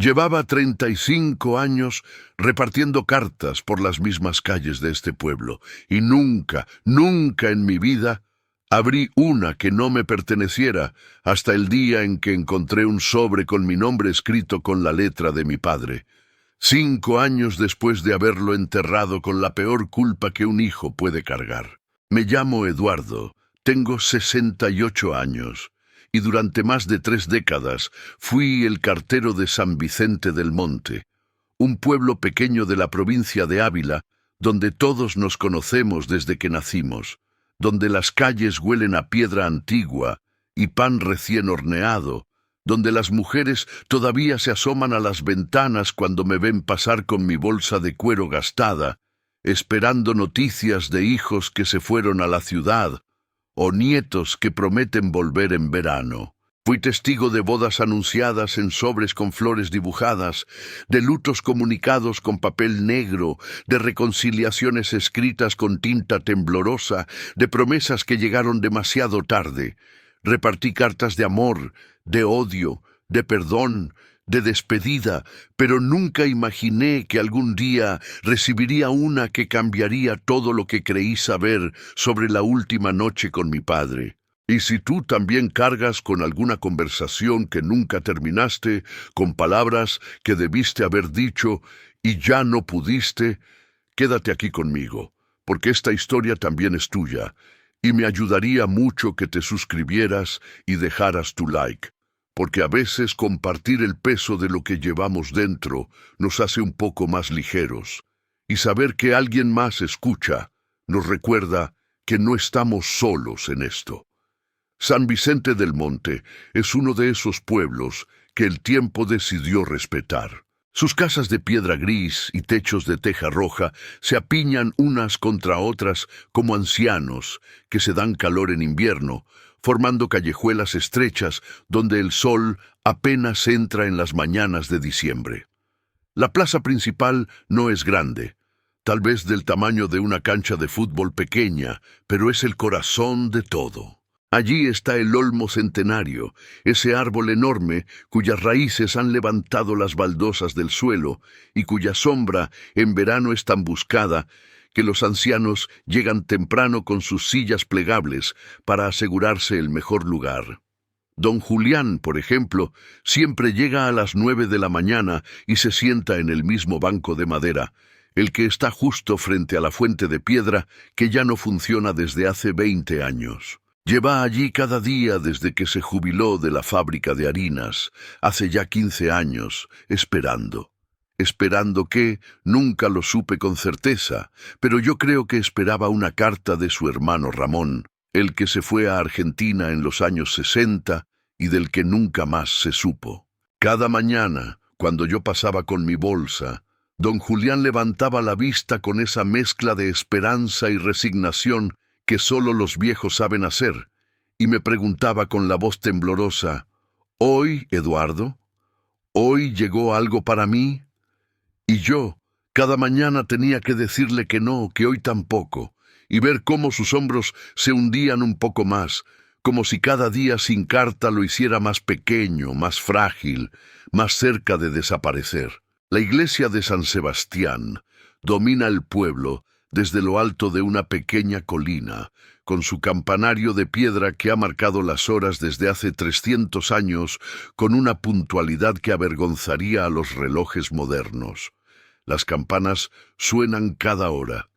Llevaba 35 años repartiendo cartas por las mismas calles de este pueblo, y nunca, nunca en mi vida abrí una que no me perteneciera hasta el día en que encontré un sobre con mi nombre escrito con la letra de mi padre. 5 años después de haberlo enterrado con la peor culpa que un hijo puede cargar. Me llamo Eduardo, tengo 68 años. Y durante más de 3 décadas fui el cartero de San Vicente del Monte, un pueblo pequeño de la provincia de Ávila, donde todos nos conocemos desde que nacimos, donde las calles huelen a piedra antigua y pan recién horneado, donde las mujeres todavía se asoman a las ventanas cuando me ven pasar con mi bolsa de cuero gastada, esperando noticias de hijos que se fueron a la ciudad, o nietos que prometen volver en verano. Fui testigo de bodas anunciadas en sobres con flores dibujadas, de lutos comunicados con papel negro, de reconciliaciones escritas con tinta temblorosa, de promesas que llegaron demasiado tarde. Repartí cartas de amor, de odio, de perdón, de despedida, pero nunca imaginé que algún día recibiría una que cambiaría todo lo que creí saber sobre la última noche con mi padre. Y si tú también cargas con alguna conversación que nunca terminaste, con palabras que debiste haber dicho y ya no pudiste, quédate aquí conmigo, porque esta historia también es tuya, y me ayudaría mucho que te suscribieras y dejaras tu like. Porque a veces compartir el peso de lo que llevamos dentro nos hace un poco más ligeros, y saber que alguien más escucha nos recuerda que no estamos solos en esto. San Vicente del Monte es uno de esos pueblos que el tiempo decidió respetar. Sus casas de piedra gris y techos de teja roja se apiñan unas contra otras como ancianos que se dan calor en invierno, formando callejuelas estrechas donde el sol apenas entra en las mañanas de diciembre. La plaza principal no es grande, tal vez del tamaño de una cancha de fútbol pequeña, pero es el corazón de todo. Allí está el olmo centenario, ese árbol enorme cuyas raíces han levantado las baldosas del suelo y cuya sombra en verano es tan buscada que los ancianos llegan temprano con sus sillas plegables para asegurarse el mejor lugar. Don Julián, por ejemplo, siempre llega a las 9 de la mañana y se sienta en el mismo banco de madera, el que está justo frente a la fuente de piedra que ya no funciona desde hace 20 años. Lleva allí cada día desde que se jubiló de la fábrica de harinas, hace ya 15 años, esperando que, nunca lo supe con certeza, pero yo creo que esperaba una carta de su hermano Ramón, el que se fue a Argentina en los años 60 y del que nunca más se supo. Cada mañana, cuando yo pasaba con mi bolsa, don Julián levantaba la vista con esa mezcla de esperanza y resignación que solo los viejos saben hacer, y me preguntaba con la voz temblorosa, «¿Hoy, Eduardo? ¿Hoy llegó algo para mí?» Y yo, cada mañana tenía que decirle que no, que hoy tampoco, y ver cómo sus hombros se hundían un poco más, como si cada día sin carta lo hiciera más pequeño, más frágil, más cerca de desaparecer. La iglesia de San Sebastián domina el pueblo desde lo alto de una pequeña colina, con su campanario de piedra que ha marcado las horas desde hace 300 años con una puntualidad que avergonzaría a los relojes modernos. Las campanas suenan cada hora,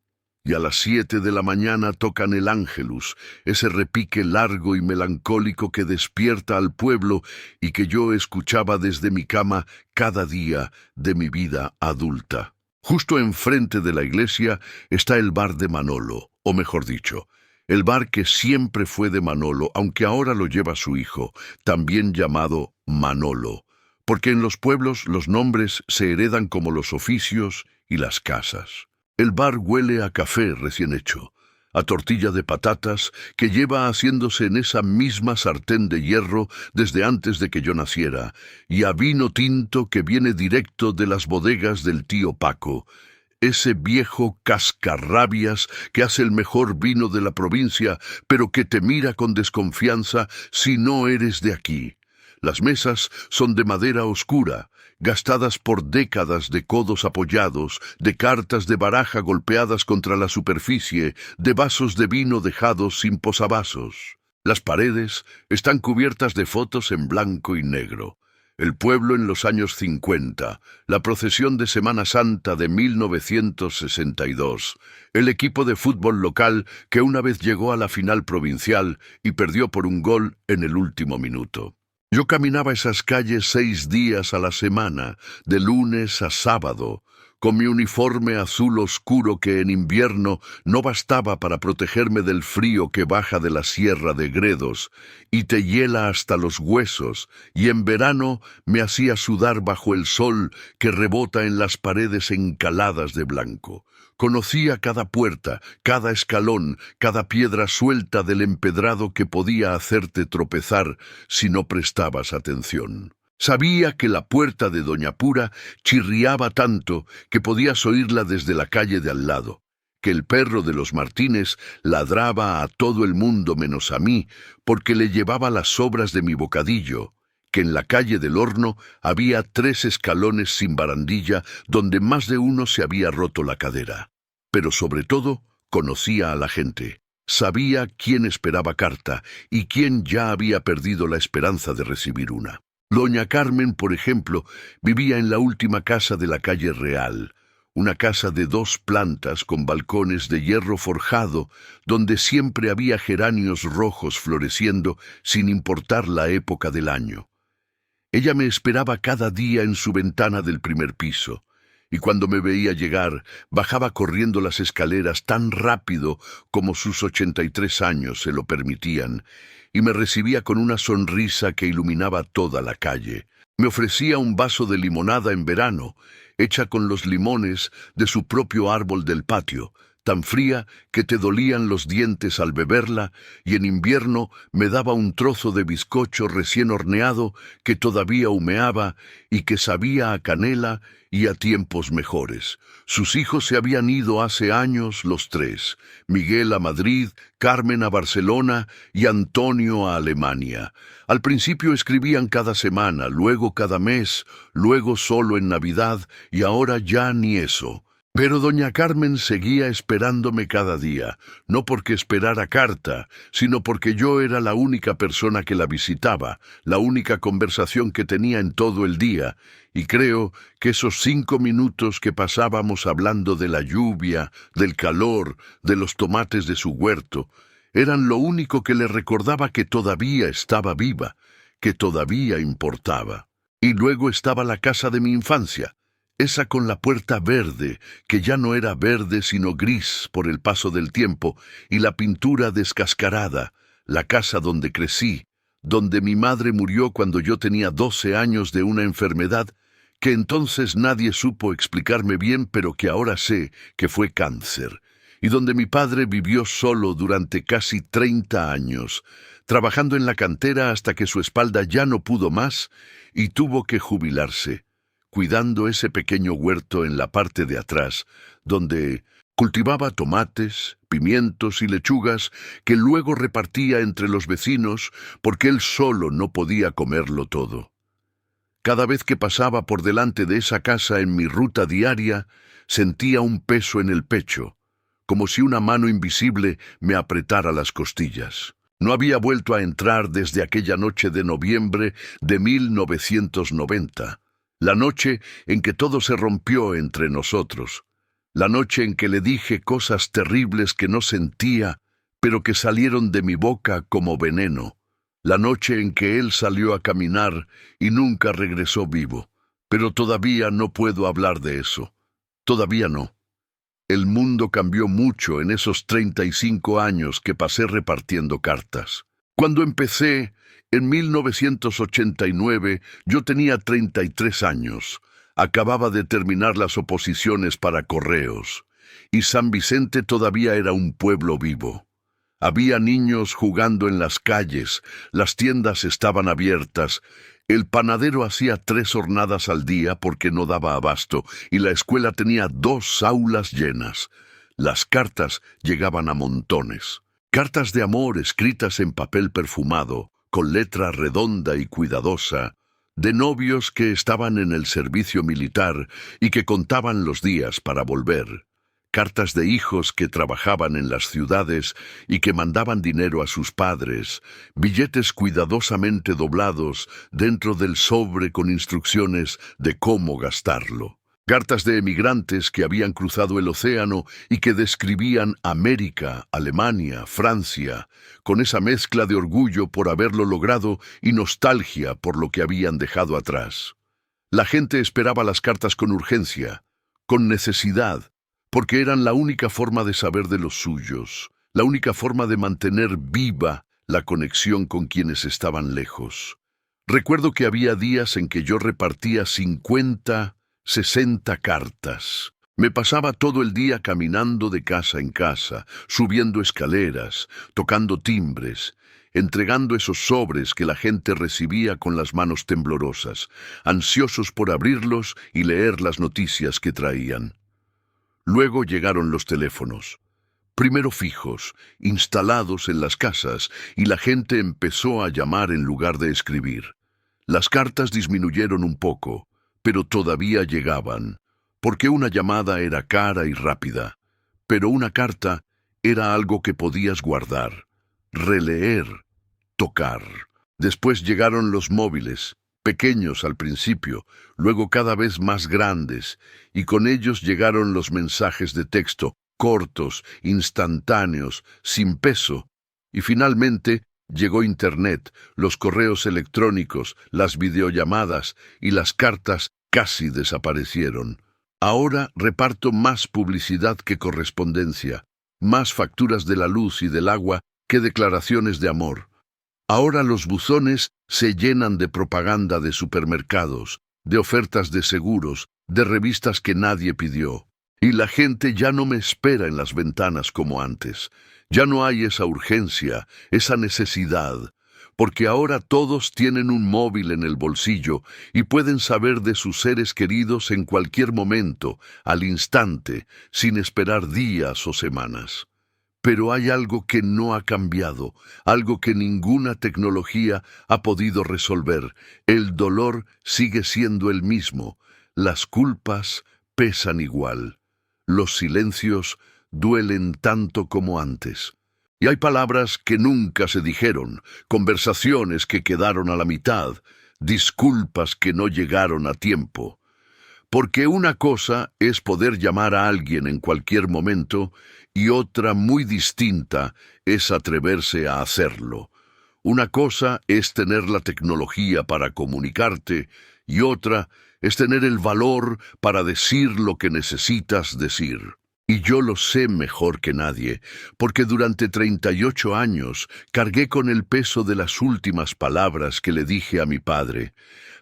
y a las 7 de la mañana tocan el Ángelus, ese repique largo y melancólico que despierta al pueblo y que yo escuchaba desde mi cama cada día de mi vida adulta. Justo enfrente de la iglesia está el bar de Manolo, o mejor dicho, el bar que siempre fue de Manolo, aunque ahora lo lleva su hijo, también llamado Manolo, porque en los pueblos los nombres se heredan como los oficios y las casas. El bar huele a café recién hecho, a tortilla de patatas que lleva haciéndose en esa misma sartén de hierro desde antes de que yo naciera, y a vino tinto que viene directo de las bodegas del tío Paco, ese viejo cascarrabias que hace el mejor vino de la provincia, pero que te mira con desconfianza si no eres de aquí. Las mesas son de madera oscura, gastadas por décadas de codos apoyados, de cartas de baraja golpeadas contra la superficie, de vasos de vino dejados sin posavasos. Las paredes están cubiertas de fotos en blanco y negro. El pueblo en los años 50, la procesión de Semana Santa de 1962, el equipo de fútbol local que una vez llegó a la final provincial y perdió por un gol en el último minuto. Yo caminaba esas calles 6 días a la semana, de lunes a sábado, con mi uniforme azul oscuro que en invierno no bastaba para protegerme del frío que baja de la sierra de Gredos y te hiela hasta los huesos, y en verano me hacía sudar bajo el sol que rebota en las paredes encaladas de blanco. Conocía cada puerta, cada escalón, cada piedra suelta del empedrado que podía hacerte tropezar si no prestabas atención. Sabía que la puerta de Doña Pura chirriaba tanto que podías oírla desde la calle de al lado, que el perro de los Martínez ladraba a todo el mundo menos a mí porque le llevaba las sobras de mi bocadillo, que en la calle del Horno había 3 escalones sin barandilla donde más de uno se había roto la cadera. Pero sobre todo, conocía a la gente. Sabía quién esperaba carta y quién ya había perdido la esperanza de recibir una. Doña Carmen, por ejemplo, vivía en la última casa de la calle Real, una casa de 2 plantas con balcones de hierro forjado, donde siempre había geranios rojos floreciendo sin importar la época del año. Ella me esperaba cada día en su ventana del primer piso, y cuando me veía llegar, bajaba corriendo las escaleras tan rápido como sus 83 años se lo permitían, y me recibía con una sonrisa que iluminaba toda la calle. Me ofrecía un vaso de limonada en verano, hecha con los limones de su propio árbol del patio, tan fría que te dolían los dientes al beberla, y en invierno me daba un trozo de bizcocho recién horneado que todavía humeaba y que sabía a canela y a tiempos mejores. Sus hijos se habían ido hace años los 3, Miguel a Madrid, Carmen a Barcelona y Antonio a Alemania. Al principio escribían cada semana, luego cada mes, luego solo en Navidad, y ahora ya ni eso. Pero doña Carmen seguía esperándome cada día, no porque esperara carta, sino porque yo era la única persona que la visitaba, la única conversación que tenía en todo el día, y creo que esos 5 minutos que pasábamos hablando de la lluvia, del calor, de los tomates de su huerto, eran lo único que le recordaba que todavía estaba viva, que todavía importaba. Y luego estaba la casa de mi infancia, esa con la puerta verde, que ya no era verde sino gris por el paso del tiempo, y la pintura descascarada, la casa donde crecí, donde mi madre murió cuando yo tenía 12 años de una enfermedad que entonces nadie supo explicarme bien, pero que ahora sé que fue cáncer, y donde mi padre vivió solo durante casi 30 años, trabajando en la cantera hasta que su espalda ya no pudo más y tuvo que jubilarse, cuidando ese pequeño huerto en la parte de atrás, donde cultivaba tomates, pimientos y lechugas que luego repartía entre los vecinos porque él solo no podía comerlo todo. Cada vez que pasaba por delante de esa casa en mi ruta diaria, sentía un peso en el pecho, como si una mano invisible me apretara las costillas. No había vuelto a entrar desde aquella noche de noviembre de 1990. La noche en que todo se rompió entre nosotros, la noche en que le dije cosas terribles que no sentía, pero que salieron de mi boca como veneno, la noche en que él salió a caminar y nunca regresó vivo. Pero todavía no puedo hablar de eso, todavía no. El mundo cambió mucho en esos 35 años que pasé repartiendo cartas. Cuando empecé, en 1989, yo tenía 33 años. Acababa de terminar las oposiciones para correos, y San Vicente todavía era un pueblo vivo. Había niños jugando en las calles, las tiendas estaban abiertas, el panadero hacía 3 hornadas al día porque no daba abasto, y la escuela tenía 2 aulas llenas. Las cartas llegaban a montones. Cartas de amor escritas en papel perfumado, con letra redonda y cuidadosa, de novios que estaban en el servicio militar y que contaban los días para volver, cartas de hijos que trabajaban en las ciudades y que mandaban dinero a sus padres, billetes cuidadosamente doblados dentro del sobre con instrucciones de cómo gastarlo. Cartas de emigrantes que habían cruzado el océano y que describían América, Alemania, Francia, con esa mezcla de orgullo por haberlo logrado y nostalgia por lo que habían dejado atrás. La gente esperaba las cartas con urgencia, con necesidad, porque eran la única forma de saber de los suyos, la única forma de mantener viva la conexión con quienes estaban lejos. Recuerdo que había días en que yo repartía 50, 60 cartas. Me pasaba todo el día caminando de casa en casa, subiendo escaleras, tocando timbres, entregando esos sobres que la gente recibía con las manos temblorosas, ansiosos por abrirlos y leer las noticias que traían. Luego llegaron los teléfonos, primero fijos, instalados en las casas, y la gente empezó a llamar en lugar de escribir. Las cartas disminuyeron un poco, pero todavía llegaban, porque una llamada era cara y rápida, pero una carta era algo que podías guardar, releer, tocar. Después llegaron los móviles, pequeños al principio, luego cada vez más grandes, y con ellos llegaron los mensajes de texto, cortos, instantáneos, sin peso, y finalmente llegó Internet, los correos electrónicos, las videollamadas y las cartas casi desaparecieron. Ahora reparto más publicidad que correspondencia, más facturas de la luz y del agua que declaraciones de amor. Ahora los buzones se llenan de propaganda de supermercados, de ofertas de seguros, de revistas que nadie pidió. Y la gente ya no me espera en las ventanas como antes. Ya no hay esa urgencia, esa necesidad, porque ahora todos tienen un móvil en el bolsillo y pueden saber de sus seres queridos en cualquier momento, al instante, sin esperar días o semanas. Pero hay algo que no ha cambiado, algo que ninguna tecnología ha podido resolver. El dolor sigue siendo el mismo, las culpas pesan igual, los silencios duelen tanto como antes. Y hay palabras que nunca se dijeron, conversaciones que quedaron a la mitad, disculpas que no llegaron a tiempo. Porque una cosa es poder llamar a alguien en cualquier momento y otra muy distinta es atreverse a hacerlo. Una cosa es tener la tecnología para comunicarte y otra es tener el valor para decir lo que necesitas decir. Y yo lo sé mejor que nadie, porque durante 38 años cargué con el peso de las últimas palabras que le dije a mi padre,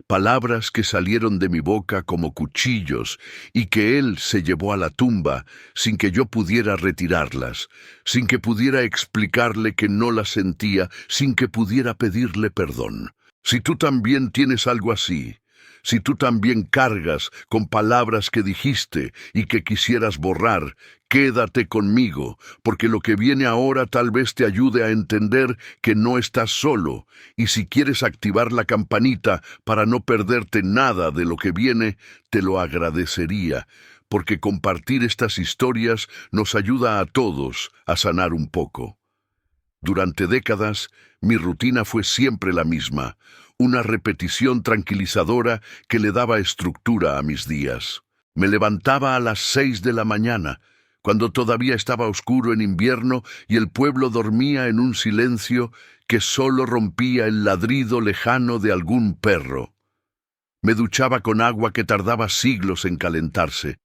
palabras que salieron de mi boca como cuchillos y que él se llevó a la tumba sin que yo pudiera retirarlas, sin que pudiera explicarle que no las sentía, sin que pudiera pedirle perdón. Si tú también tienes algo así, si tú también cargas con palabras que dijiste y que quisieras borrar, quédate conmigo, porque lo que viene ahora tal vez te ayude a entender que no estás solo, y si quieres activar la campanita para no perderte nada de lo que viene, te lo agradecería, porque compartir estas historias nos ayuda a todos a sanar un poco. Durante décadas, mi rutina fue siempre la misma, una repetición tranquilizadora que le daba estructura a mis días. Me levantaba a las 6 de la mañana, cuando todavía estaba oscuro en invierno y el pueblo dormía en un silencio que solo rompía el ladrido lejano de algún perro. Me duchaba con agua que tardaba siglos en calentarse.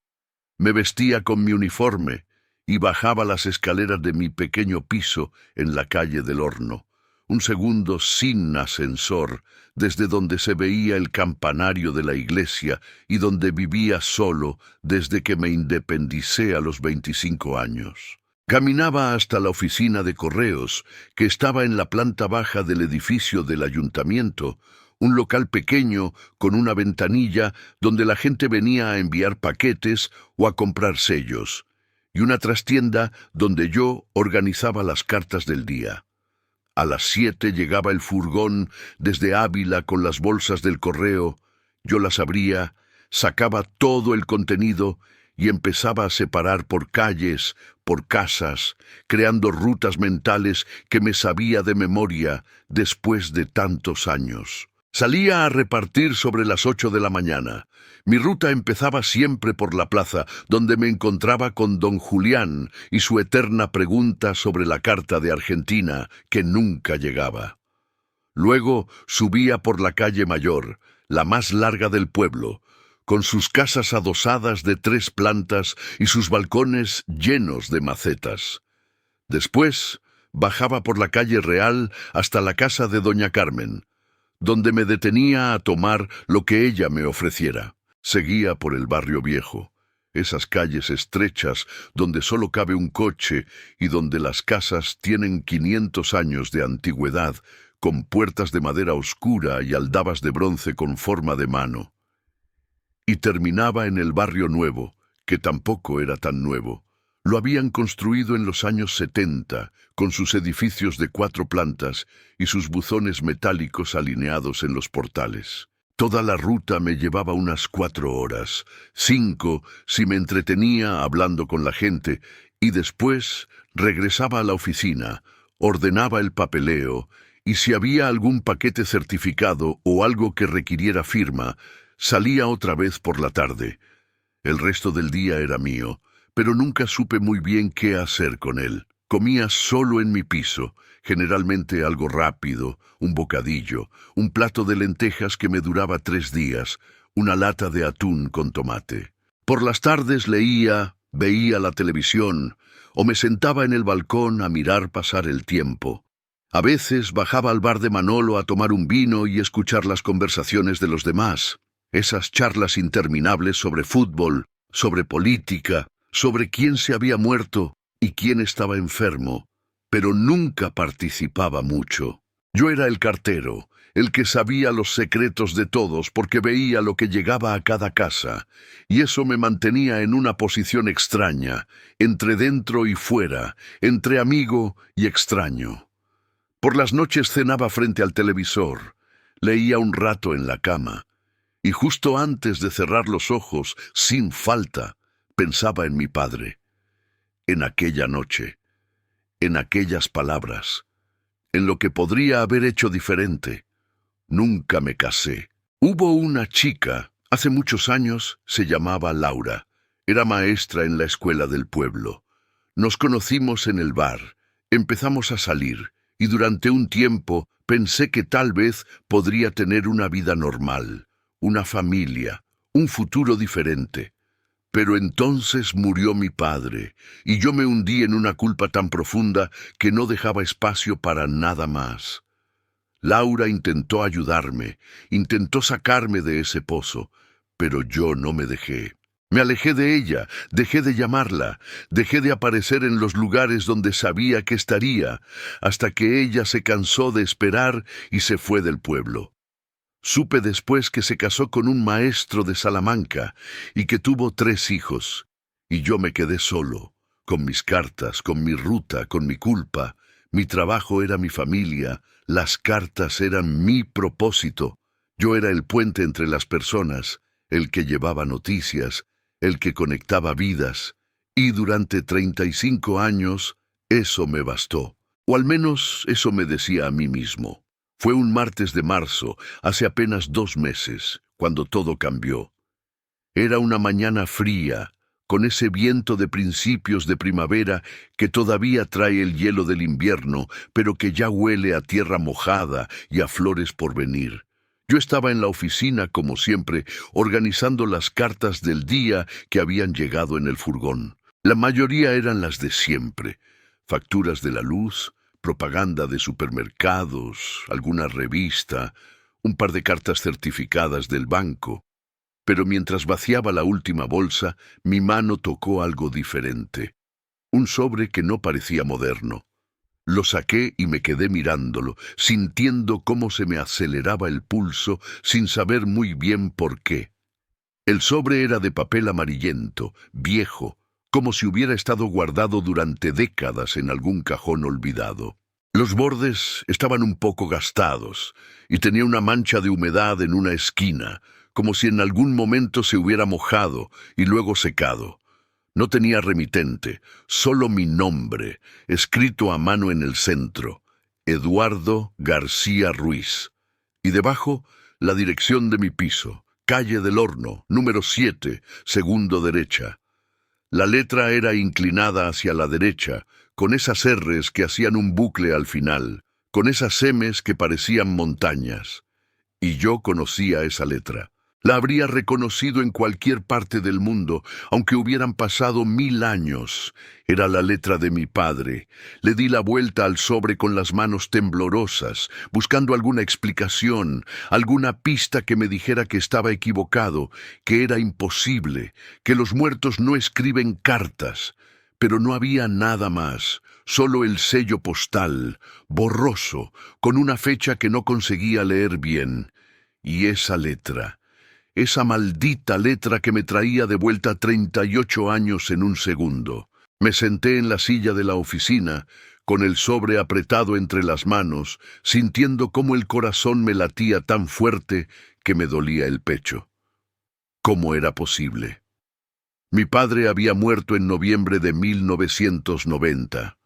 Me vestía con mi uniforme y bajaba las escaleras de mi pequeño piso en la calle del Horno. Un segundo sin ascensor, desde donde se veía el campanario de la iglesia y donde vivía solo desde que me independicé a los 25 años. Caminaba hasta la oficina de correos, que estaba en la planta baja del edificio del ayuntamiento, un local pequeño con una ventanilla donde la gente venía a enviar paquetes o a comprar sellos, y una trastienda donde yo organizaba las cartas del día. A las 7 llegaba el furgón desde Ávila con las bolsas del correo. Yo las abría, sacaba todo el contenido y empezaba a separar por calles, por casas, creando rutas mentales que me sabía de memoria después de tantos años. Salía a repartir sobre las 8 de la mañana. Mi ruta empezaba siempre por la plaza, donde me encontraba con don Julián y su eterna pregunta sobre la carta de Argentina, que nunca llegaba. Luego subía por la calle Mayor, la más larga del pueblo, con sus casas adosadas de 3 plantas y sus balcones llenos de macetas. Después bajaba por la calle Real hasta la casa de doña Carmen, donde me detenía a tomar lo que ella me ofreciera. Seguía por el barrio viejo, esas calles estrechas donde solo cabe un coche y donde las casas tienen 500 años de antigüedad, con puertas de madera oscura y aldabas de bronce con forma de mano. Y terminaba en el barrio nuevo, que tampoco era tan nuevo. Lo habían construido en los años 70, con sus edificios de 4 plantas y sus buzones metálicos alineados en los portales. Toda la ruta me llevaba unas 4 horas, 5 si me entretenía hablando con la gente, y después regresaba a la oficina, ordenaba el papeleo, y si había algún paquete certificado o algo que requiriera firma, salía otra vez por la tarde. El resto del día era mío, pero nunca supe muy bien qué hacer con él. Comía solo en mi piso, generalmente algo rápido, un bocadillo, un plato de lentejas que me duraba 3 días, una lata de atún con tomate. Por las tardes leía, veía la televisión, o me sentaba en el balcón a mirar pasar el tiempo. A veces bajaba al bar de Manolo a tomar un vino y escuchar las conversaciones de los demás, esas charlas interminables sobre fútbol, sobre política, sobre quién se había muerto y quién estaba enfermo, pero nunca participaba mucho. Yo era el cartero, el que sabía los secretos de todos porque veía lo que llegaba a cada casa, y eso me mantenía en una posición extraña, entre dentro y fuera, entre amigo y extraño. Por las noches cenaba frente al televisor, leía un rato en la cama, y justo antes de cerrar los ojos, sin falta, pensaba en mi padre, en aquella noche, en aquellas palabras, en lo que podría haber hecho diferente. Nunca me casé. Hubo una chica, hace muchos años, se llamaba Laura. Era maestra en la escuela del pueblo. Nos conocimos en el bar, empezamos a salir, y durante un tiempo pensé que tal vez podría tener una vida normal, una familia, un futuro diferente. Pero entonces murió mi padre, y yo me hundí en una culpa tan profunda que no dejaba espacio para nada más. Laura intentó ayudarme, intentó sacarme de ese pozo, pero yo no me dejé. Me alejé de ella, dejé de llamarla, dejé de aparecer en los lugares donde sabía que estaría, hasta que ella se cansó de esperar y se fue del pueblo. Supe después que se casó con un maestro de Salamanca y que tuvo 3 hijos, y yo me quedé solo, con mis cartas, con mi ruta, con mi culpa. Mi trabajo era mi familia, las cartas eran mi propósito. Yo era el puente entre las personas, el que llevaba noticias, el que conectaba vidas, y durante 35 años eso me bastó, o al menos eso me decía a mí mismo. Fue un martes de marzo, hace apenas 2 meses, cuando todo cambió. Era una mañana fría, con ese viento de principios de primavera que todavía trae el hielo del invierno, pero que ya huele a tierra mojada y a flores por venir. Yo estaba en la oficina, como siempre, organizando las cartas del día que habían llegado en el furgón. La mayoría eran las de siempre: facturas de la luz, propaganda de supermercados, alguna revista, un par de cartas certificadas del banco. Pero mientras vaciaba la última bolsa, mi mano tocó algo diferente. Un sobre que no parecía moderno. Lo saqué y me quedé mirándolo, sintiendo cómo se me aceleraba el pulso, sin saber muy bien por qué. El sobre era de papel amarillento, viejo, como si hubiera estado guardado durante décadas en algún cajón olvidado. Los bordes estaban un poco gastados y tenía una mancha de humedad en una esquina, como si en algún momento se hubiera mojado y luego secado. No tenía remitente, solo mi nombre, escrito a mano en el centro, Eduardo García Ruiz. Y debajo, la dirección de mi piso, calle del Horno, número 7, segundo derecha. La letra era inclinada hacia la derecha, con esas R's que hacían un bucle al final, con esas M's que parecían montañas. Y yo conocía esa letra. La habría reconocido en cualquier parte del mundo, aunque hubieran pasado 1000 años. Era la letra de mi padre. Le di la vuelta al sobre con las manos temblorosas, buscando alguna explicación, alguna pista que me dijera que estaba equivocado, que era imposible, que los muertos no escriben cartas. Pero no había nada más, solo el sello postal, borroso, con una fecha que no conseguía leer bien. Y esa letra. Esa maldita letra que me traía de vuelta 38 años en un segundo. Me senté en la silla de la oficina, con el sobre apretado entre las manos, sintiendo cómo el corazón me latía tan fuerte que me dolía el pecho. ¿Cómo era posible? Mi padre había muerto en noviembre de 1990.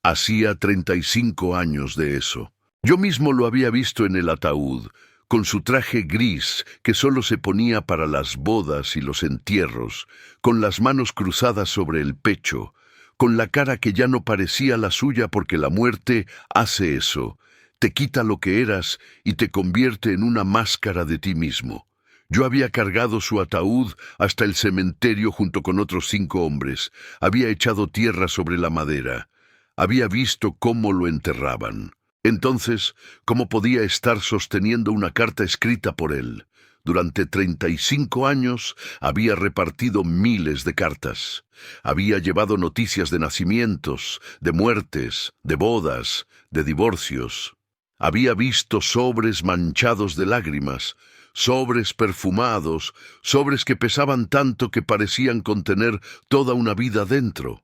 Hacía 35 años de eso. Yo mismo lo había visto en el ataúd, con su traje gris que solo se ponía para las bodas y los entierros, con las manos cruzadas sobre el pecho, con la cara que ya no parecía la suya porque la muerte hace eso, te quita lo que eras y te convierte en una máscara de ti mismo. Yo había cargado su ataúd hasta el cementerio junto con otros 5 hombres, había echado tierra sobre la madera, había visto cómo lo enterraban. Entonces, ¿cómo podía estar sosteniendo una carta escrita por él? Durante 35 años había repartido miles de cartas. Había llevado noticias de nacimientos, de muertes, de bodas, de divorcios. Había visto sobres manchados de lágrimas, sobres perfumados, sobres que pesaban tanto que parecían contener toda una vida dentro.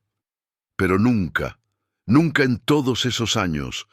Pero nunca, nunca en todos esos años,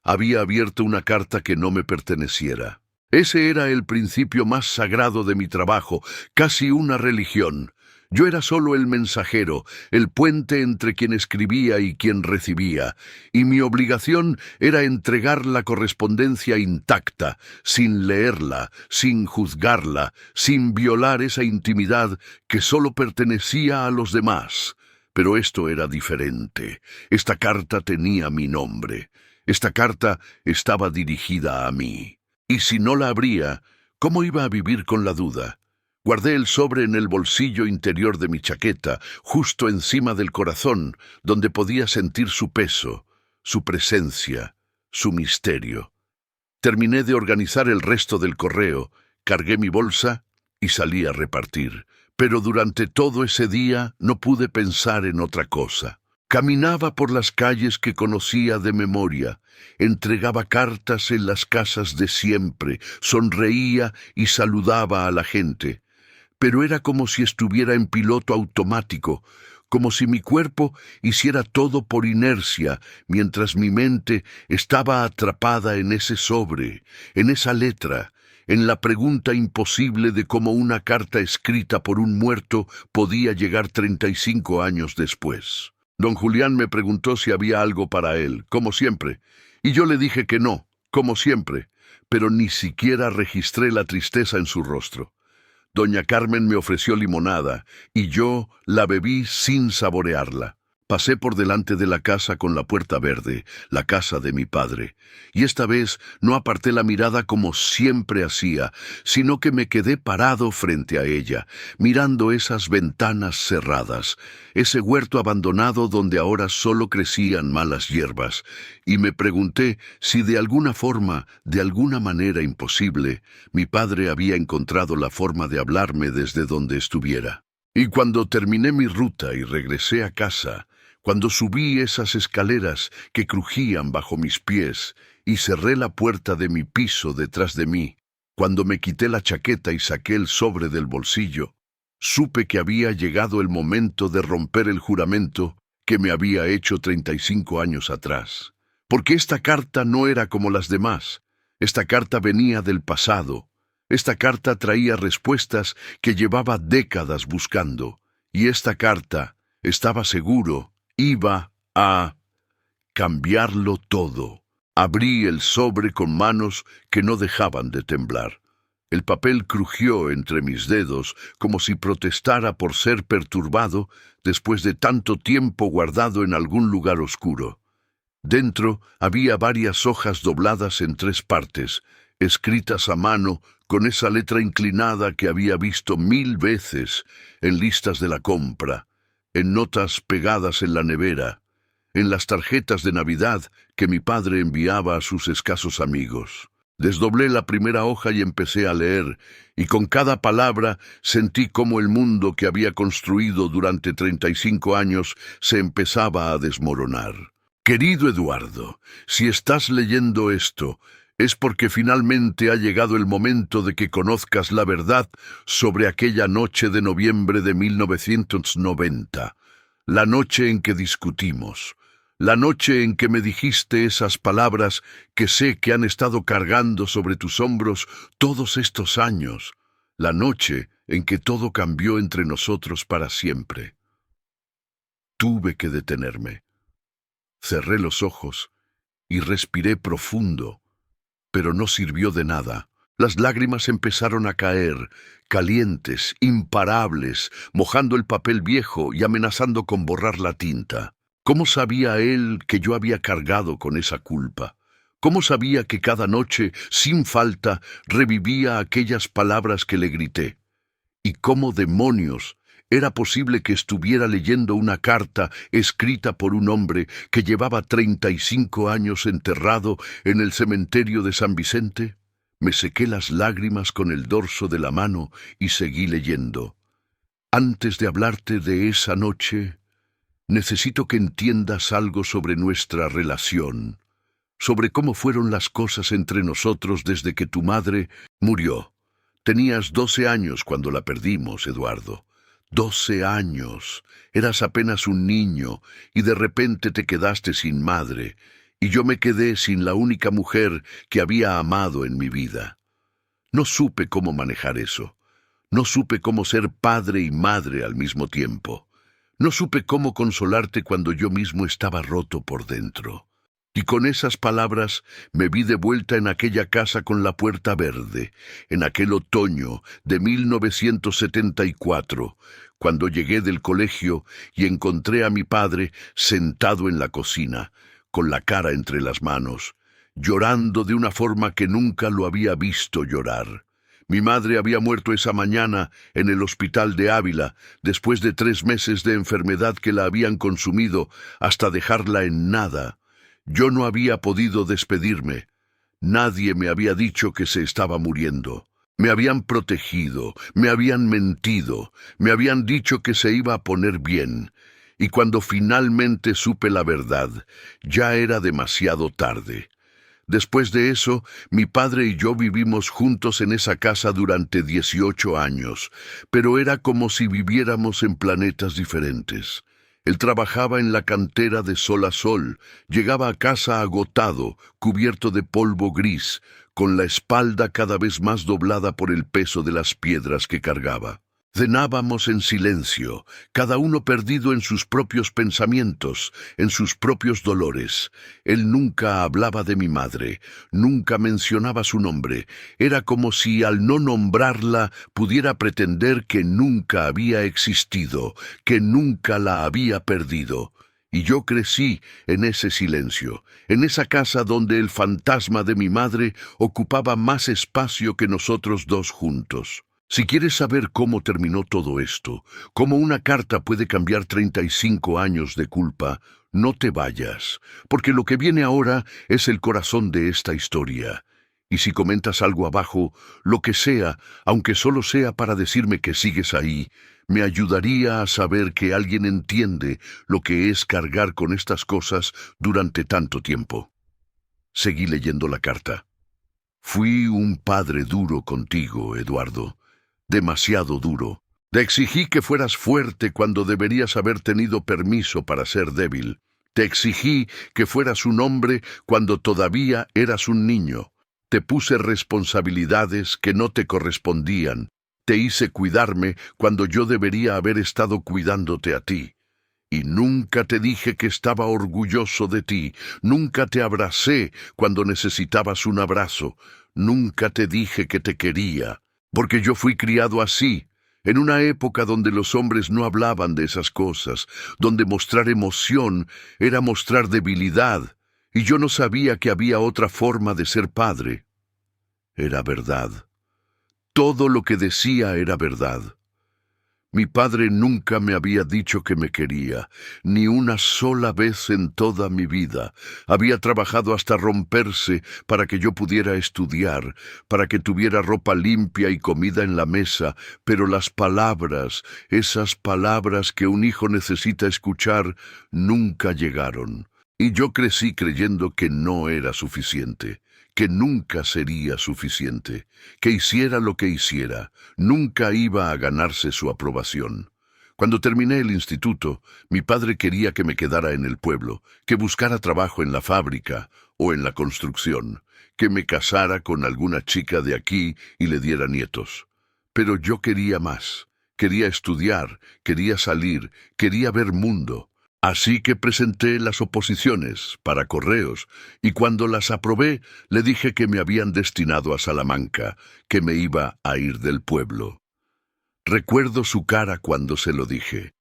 había abierto una carta que no me perteneciera. Ese era el principio más sagrado de mi trabajo, casi una religión. Yo era solo el mensajero, el puente entre quien escribía y quien recibía, y mi obligación era entregar la correspondencia intacta, sin leerla, sin juzgarla, sin violar esa intimidad que solo pertenecía a los demás. Pero esto era diferente. Esta carta tenía mi nombre. Esta carta estaba dirigida a mí. Y si no la abría, ¿cómo iba a vivir con la duda? Guardé el sobre en el bolsillo interior de mi chaqueta, justo encima del corazón, donde podía sentir su peso, su presencia, su misterio. Terminé de organizar el resto del correo, cargué mi bolsa y salí a repartir. Pero durante todo ese día no pude pensar en otra cosa. Caminaba por las calles que conocía de memoria, entregaba cartas en las casas de siempre, sonreía y saludaba a la gente. Pero era como si estuviera en piloto automático, como si mi cuerpo hiciera todo por inercia, mientras mi mente estaba atrapada en ese sobre, en esa letra, en la pregunta imposible de cómo una carta escrita por un muerto podía llegar 35 años después. Don Julián me preguntó si había algo para él, como siempre, y yo le dije que no, como siempre, pero ni siquiera registré la tristeza en su rostro. Doña Carmen me ofreció limonada, y yo la bebí sin saborearla. Pasé por delante de la casa con la puerta verde, la casa de mi padre, y esta vez no aparté la mirada como siempre hacía, sino que me quedé parado frente a ella, mirando esas ventanas cerradas, ese huerto abandonado donde ahora solo crecían malas hierbas, y me pregunté si de alguna forma, de alguna manera imposible, mi padre había encontrado la forma de hablarme desde donde estuviera. Y cuando terminé mi ruta y regresé a casa, cuando subí esas escaleras que crujían bajo mis pies y cerré la puerta de mi piso detrás de mí, cuando me quité la chaqueta y saqué el sobre del bolsillo, supe que había llegado el momento de romper el juramento que me había hecho 35 años atrás. Porque esta carta no era como las demás. Esta carta venía del pasado. Esta carta traía respuestas que llevaba décadas buscando. Y esta carta, estaba seguro, iba a cambiarlo todo. Abrí el sobre con manos que no dejaban de temblar. El papel crujió entre mis dedos como si protestara por ser perturbado después de tanto tiempo guardado en algún lugar oscuro. Dentro había varias hojas dobladas en 3 partes, escritas a mano con esa letra inclinada que había visto 1000 veces en listas de la compra, en notas pegadas en la nevera, en las tarjetas de Navidad que mi padre enviaba a sus escasos amigos. Desdoblé la primera hoja y empecé a leer, y con cada palabra sentí cómo el mundo que había construido durante 35 años se empezaba a desmoronar. Querido Eduardo, si estás leyendo esto, es porque finalmente ha llegado el momento de que conozcas la verdad sobre aquella noche de noviembre de 1990, la noche en que discutimos. La noche en que me dijiste esas palabras que sé que han estado cargando sobre tus hombros todos estos años. La noche en que todo cambió entre nosotros para siempre. Tuve que detenerme. Cerré los ojos y respiré profundo, pero no sirvió de nada. Las lágrimas empezaron a caer, calientes, imparables, mojando el papel viejo y amenazando con borrar la tinta. ¿Cómo sabía él que yo había cargado con esa culpa? ¿Cómo sabía que cada noche, sin falta, revivía aquellas palabras que le grité? ¿Y cómo demonios era posible que estuviera leyendo una carta escrita por un hombre que llevaba 35 años enterrado en el cementerio de San Vicente? Me sequé las lágrimas con el dorso de la mano y seguí leyendo. Antes de hablarte de esa noche, necesito que entiendas algo sobre nuestra relación, sobre cómo fueron las cosas entre nosotros desde que tu madre murió. Tenías 12 años cuando la perdimos, Eduardo. 12 años. Eras apenas un niño y de repente te quedaste sin madre, y yo me quedé sin la única mujer que había amado en mi vida. No supe cómo manejar eso. No supe cómo ser padre y madre al mismo tiempo. No supe cómo consolarte cuando yo mismo estaba roto por dentro. Y con esas palabras me vi de vuelta en aquella casa con la puerta verde, en aquel otoño de 1974, cuando llegué del colegio y encontré a mi padre sentado en la cocina, con la cara entre las manos, llorando de una forma que nunca lo había visto llorar. Mi madre había muerto esa mañana en el hospital de Ávila, después de 3 meses de enfermedad que la habían consumido hasta dejarla en nada. Yo no había podido despedirme. Nadie me había dicho que se estaba muriendo. Me habían protegido, me habían mentido, me habían dicho que se iba a poner bien. Y cuando finalmente supe la verdad, ya era demasiado tarde. Después de eso, mi padre y yo vivimos juntos en esa casa durante 18 años, pero era como si viviéramos en planetas diferentes. Él trabajaba en la cantera de sol a sol, llegaba a casa agotado, cubierto de polvo gris, con la espalda cada vez más doblada por el peso de las piedras que cargaba. Cenábamos en silencio, cada uno perdido en sus propios pensamientos, en sus propios dolores. Él nunca hablaba de mi madre, nunca mencionaba su nombre. Era como si al no nombrarla pudiera pretender que nunca había existido, que nunca la había perdido. Y yo crecí en ese silencio, en esa casa donde el fantasma de mi madre ocupaba más espacio que nosotros dos juntos. Si quieres saber cómo terminó todo esto, cómo una carta puede cambiar 35 años de culpa, no te vayas, porque lo que viene ahora es el corazón de esta historia. Y si comentas algo abajo, lo que sea, aunque solo sea para decirme que sigues ahí, me ayudaría a saber que alguien entiende lo que es cargar con estas cosas durante tanto tiempo. Seguí leyendo la carta. Fui un padre duro contigo, Eduardo. Demasiado duro. Te exigí que fueras fuerte cuando deberías haber tenido permiso para ser débil. Te exigí que fueras un hombre cuando todavía eras un niño. Te puse responsabilidades que no te correspondían. Te hice cuidarme cuando yo debería haber estado cuidándote a ti. Y nunca te dije que estaba orgulloso de ti. Nunca te abracé cuando necesitabas un abrazo. Nunca te dije que te quería. Porque yo fui criado así, en una época donde los hombres no hablaban de esas cosas, donde mostrar emoción era mostrar debilidad, y yo no sabía que había otra forma de ser padre. Era verdad. Todo lo que decía era verdad. Mi padre nunca me había dicho que me quería, ni una sola vez en toda mi vida. Había trabajado hasta romperse para que yo pudiera estudiar, para que tuviera ropa limpia y comida en la mesa, pero las palabras, esas palabras que un hijo necesita escuchar, nunca llegaron. Y yo crecí creyendo que no era suficiente, que nunca sería suficiente, que hiciera lo que hiciera, nunca iba a ganarse su aprobación. Cuando terminé el instituto, mi padre quería que me quedara en el pueblo, que buscara trabajo en la fábrica o en la construcción, que me casara con alguna chica de aquí y le diera nietos. Pero yo quería más, quería estudiar, quería salir, quería ver mundo. Así que presenté las oposiciones para correos, y cuando las aprobé, le dije que me habían destinado a Salamanca, que me iba a ir del pueblo. Recuerdo su cara cuando se lo dije.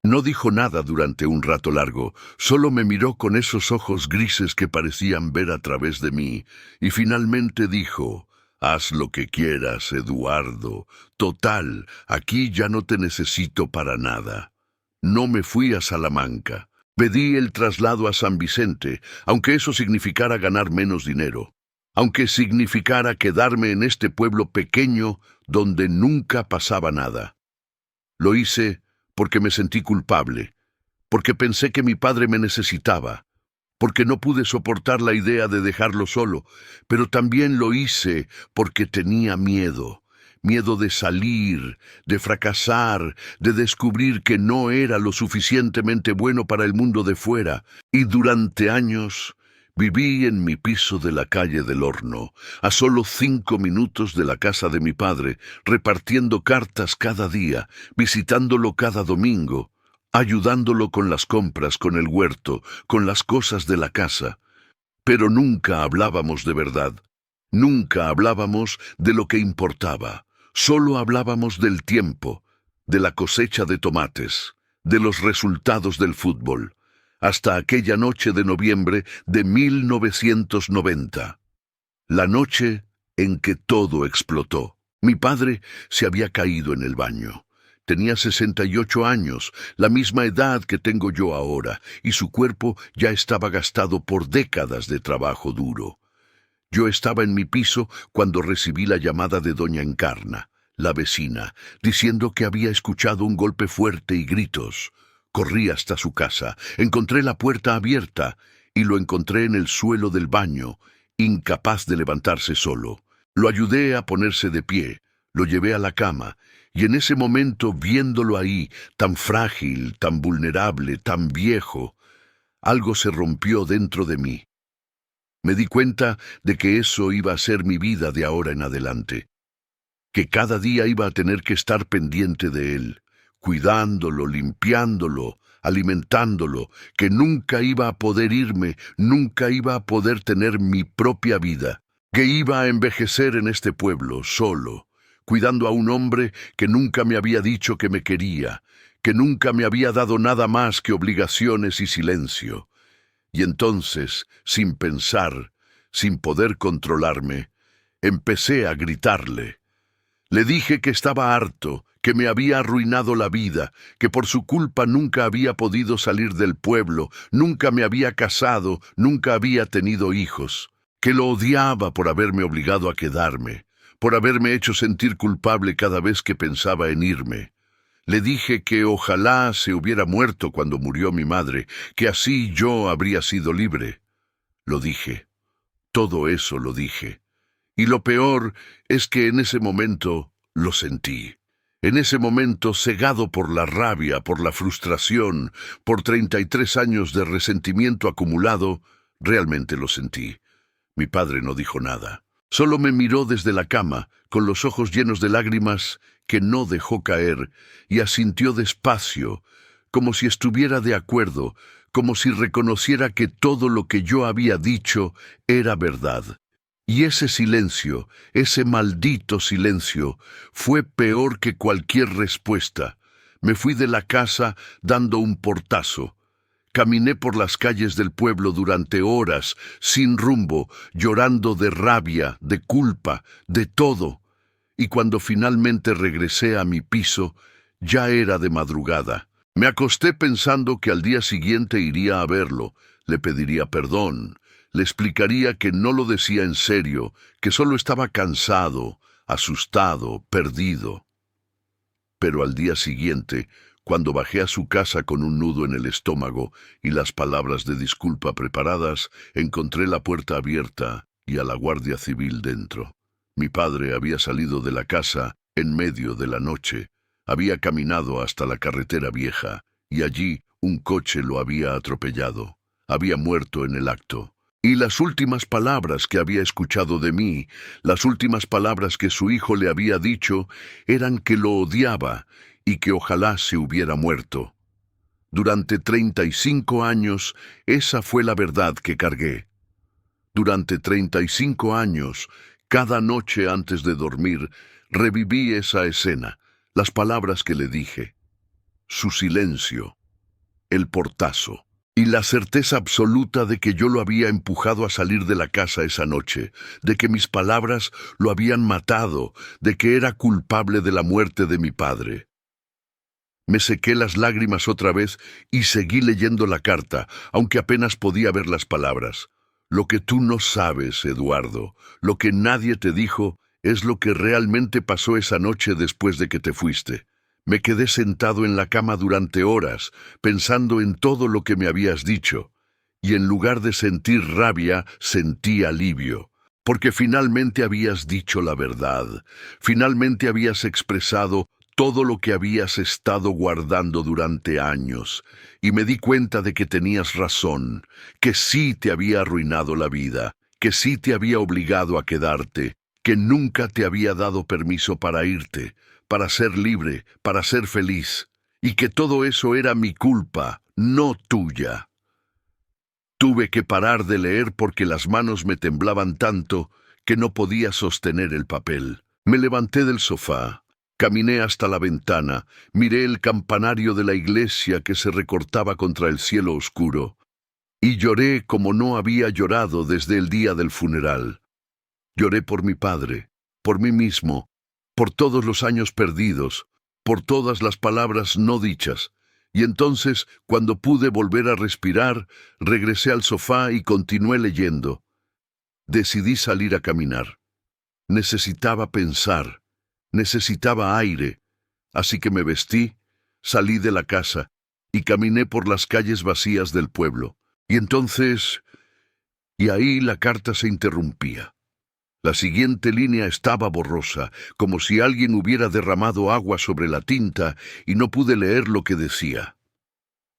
No dijo nada durante un rato largo, solo me miró con esos ojos grises que parecían ver a través de mí, y finalmente dijo: «Haz lo que quieras, Eduardo. Total, aquí ya no te necesito para nada». No me fui a Salamanca. Pedí el traslado a San Vicente, aunque eso significara ganar menos dinero, aunque significara quedarme en este pueblo pequeño donde nunca pasaba nada. Lo hice porque me sentí culpable, porque pensé que mi padre me necesitaba, porque no pude soportar la idea de dejarlo solo, pero también lo hice porque tenía miedo. Miedo de salir, de fracasar, de descubrir que no era lo suficientemente bueno para el mundo de fuera. Y durante años viví en mi piso de la calle del Horno, a solo 5 minutos de la casa de mi padre, repartiendo cartas cada día, visitándolo cada domingo, ayudándolo con las compras, con el huerto, con las cosas de la casa. Pero nunca hablábamos de verdad. Nunca hablábamos de lo que importaba. Solo hablábamos del tiempo, de la cosecha de tomates, de los resultados del fútbol, hasta aquella noche de noviembre de 1990. La noche en que todo explotó. Mi padre se había caído en el baño. Tenía 68 años, la misma edad que tengo yo ahora, y su cuerpo ya estaba gastado por décadas de trabajo duro. Yo estaba en mi piso cuando recibí la llamada de doña Encarna, la vecina, diciendo que había escuchado un golpe fuerte y gritos. Corrí hasta su casa, encontré la puerta abierta y lo encontré en el suelo del baño, incapaz de levantarse solo. Lo ayudé a ponerse de pie, lo llevé a la cama, y en ese momento, viéndolo ahí, tan frágil, tan vulnerable, tan viejo, algo se rompió dentro de mí. Me di cuenta de que eso iba a ser mi vida de ahora en adelante, que cada día iba a tener que estar pendiente de él, cuidándolo, limpiándolo, alimentándolo, que nunca iba a poder irme, nunca iba a poder tener mi propia vida, que iba a envejecer en este pueblo, solo, cuidando a un hombre que nunca me había dicho que me quería, que nunca me había dado nada más que obligaciones y silencio. Y entonces, sin pensar, sin poder controlarme, empecé a gritarle. Le dije que estaba harto, que me había arruinado la vida, que por su culpa nunca había podido salir del pueblo, nunca me había casado, nunca había tenido hijos, que lo odiaba por haberme obligado a quedarme, por haberme hecho sentir culpable cada vez que pensaba en irme. Le dije que ojalá se hubiera muerto cuando murió mi madre, que así yo habría sido libre. Lo dije. Todo eso lo dije. Y lo peor es que en ese momento lo sentí. En ese momento, cegado por la rabia, por la frustración, por 33 años de resentimiento acumulado, realmente lo sentí. Mi padre no dijo nada. Solo me miró desde la cama, con los ojos llenos de lágrimas que no dejó caer, y asintió despacio, como si estuviera de acuerdo, como si reconociera que todo lo que yo había dicho era verdad. Y ese silencio, ese maldito silencio, fue peor que cualquier respuesta. Me fui de la casa dando un portazo. Caminé por las calles del pueblo durante horas, sin rumbo, llorando de rabia, de culpa, de todo. Y cuando finalmente regresé a mi piso, ya era de madrugada. Me acosté pensando que al día siguiente iría a verlo, le pediría perdón, le explicaría que no lo decía en serio, que solo estaba cansado, asustado, perdido. Pero al día siguiente, cuando bajé a su casa con un nudo en el estómago y las palabras de disculpa preparadas, encontré la puerta abierta y a la Guardia Civil dentro. Mi padre había salido de la casa en medio de la noche, había caminado hasta la carretera vieja, y allí un coche lo había atropellado. Había muerto en el acto. Y las últimas palabras que había escuchado de mí, las últimas palabras que su hijo le había dicho, eran que lo odiaba y que ojalá se hubiera muerto. Durante 35 años, esa fue la verdad que cargué. Durante 35 años, cada noche antes de dormir, reviví esa escena, las palabras que le dije, su silencio, el portazo, y la certeza absoluta de que yo lo había empujado a salir de la casa esa noche, de que mis palabras lo habían matado, de que era culpable de la muerte de mi padre. Me sequé las lágrimas otra vez y seguí leyendo la carta, aunque apenas podía ver las palabras. Lo que tú no sabes, Eduardo, lo que nadie te dijo, es lo que realmente pasó esa noche después de que te fuiste. Me quedé sentado en la cama durante horas, pensando en todo lo que me habías dicho, y en lugar de sentir rabia, sentí alivio, porque finalmente habías dicho la verdad, finalmente habías expresado todo lo que habías estado guardando durante años, y me di cuenta de que tenías razón, que sí te había arruinado la vida, que sí te había obligado a quedarte, que nunca te había dado permiso para irte, para ser libre, para ser feliz, y que todo eso era mi culpa, no tuya. Tuve que parar de leer porque las manos me temblaban tanto que no podía sostener el papel. Me levanté del sofá, caminé hasta la ventana, miré el campanario de la iglesia que se recortaba contra el cielo oscuro, y lloré como no había llorado desde el día del funeral. Lloré por mi padre, por mí mismo, por todos los años perdidos, por todas las palabras no dichas, y entonces, cuando pude volver a respirar, regresé al sofá y continué leyendo. Decidí salir a caminar. Necesitaba pensar, necesitaba aire, así que me vestí, salí de la casa y caminé por las calles vacías del pueblo. Y ahí la carta se interrumpía. La siguiente línea estaba borrosa, como si alguien hubiera derramado agua sobre la tinta, y no pude leer lo que decía.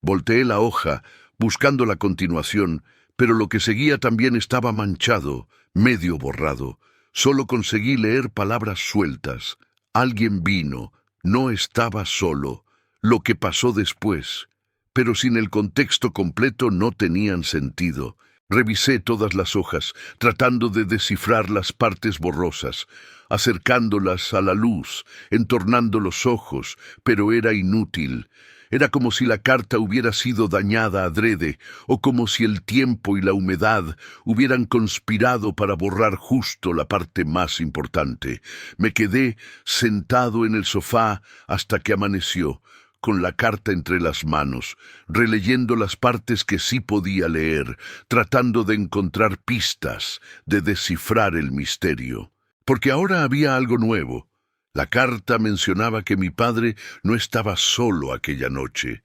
Volteé la hoja, buscando la continuación, pero lo que seguía también estaba manchado, medio borrado. Solo conseguí leer palabras sueltas. Alguien vino, no estaba solo. Lo que pasó después, pero sin el contexto completo no tenían sentido. Revisé todas las hojas, tratando de descifrar las partes borrosas, acercándolas a la luz, entornando los ojos, pero era inútil. Era como si la carta hubiera sido dañada adrede, o como si el tiempo y la humedad hubieran conspirado para borrar justo la parte más importante. Me quedé sentado en el sofá hasta que amaneció, con la carta entre las manos, releyendo las partes que sí podía leer, tratando de encontrar pistas, de descifrar el misterio. Porque ahora había algo nuevo. La carta mencionaba que mi padre no estaba solo aquella noche,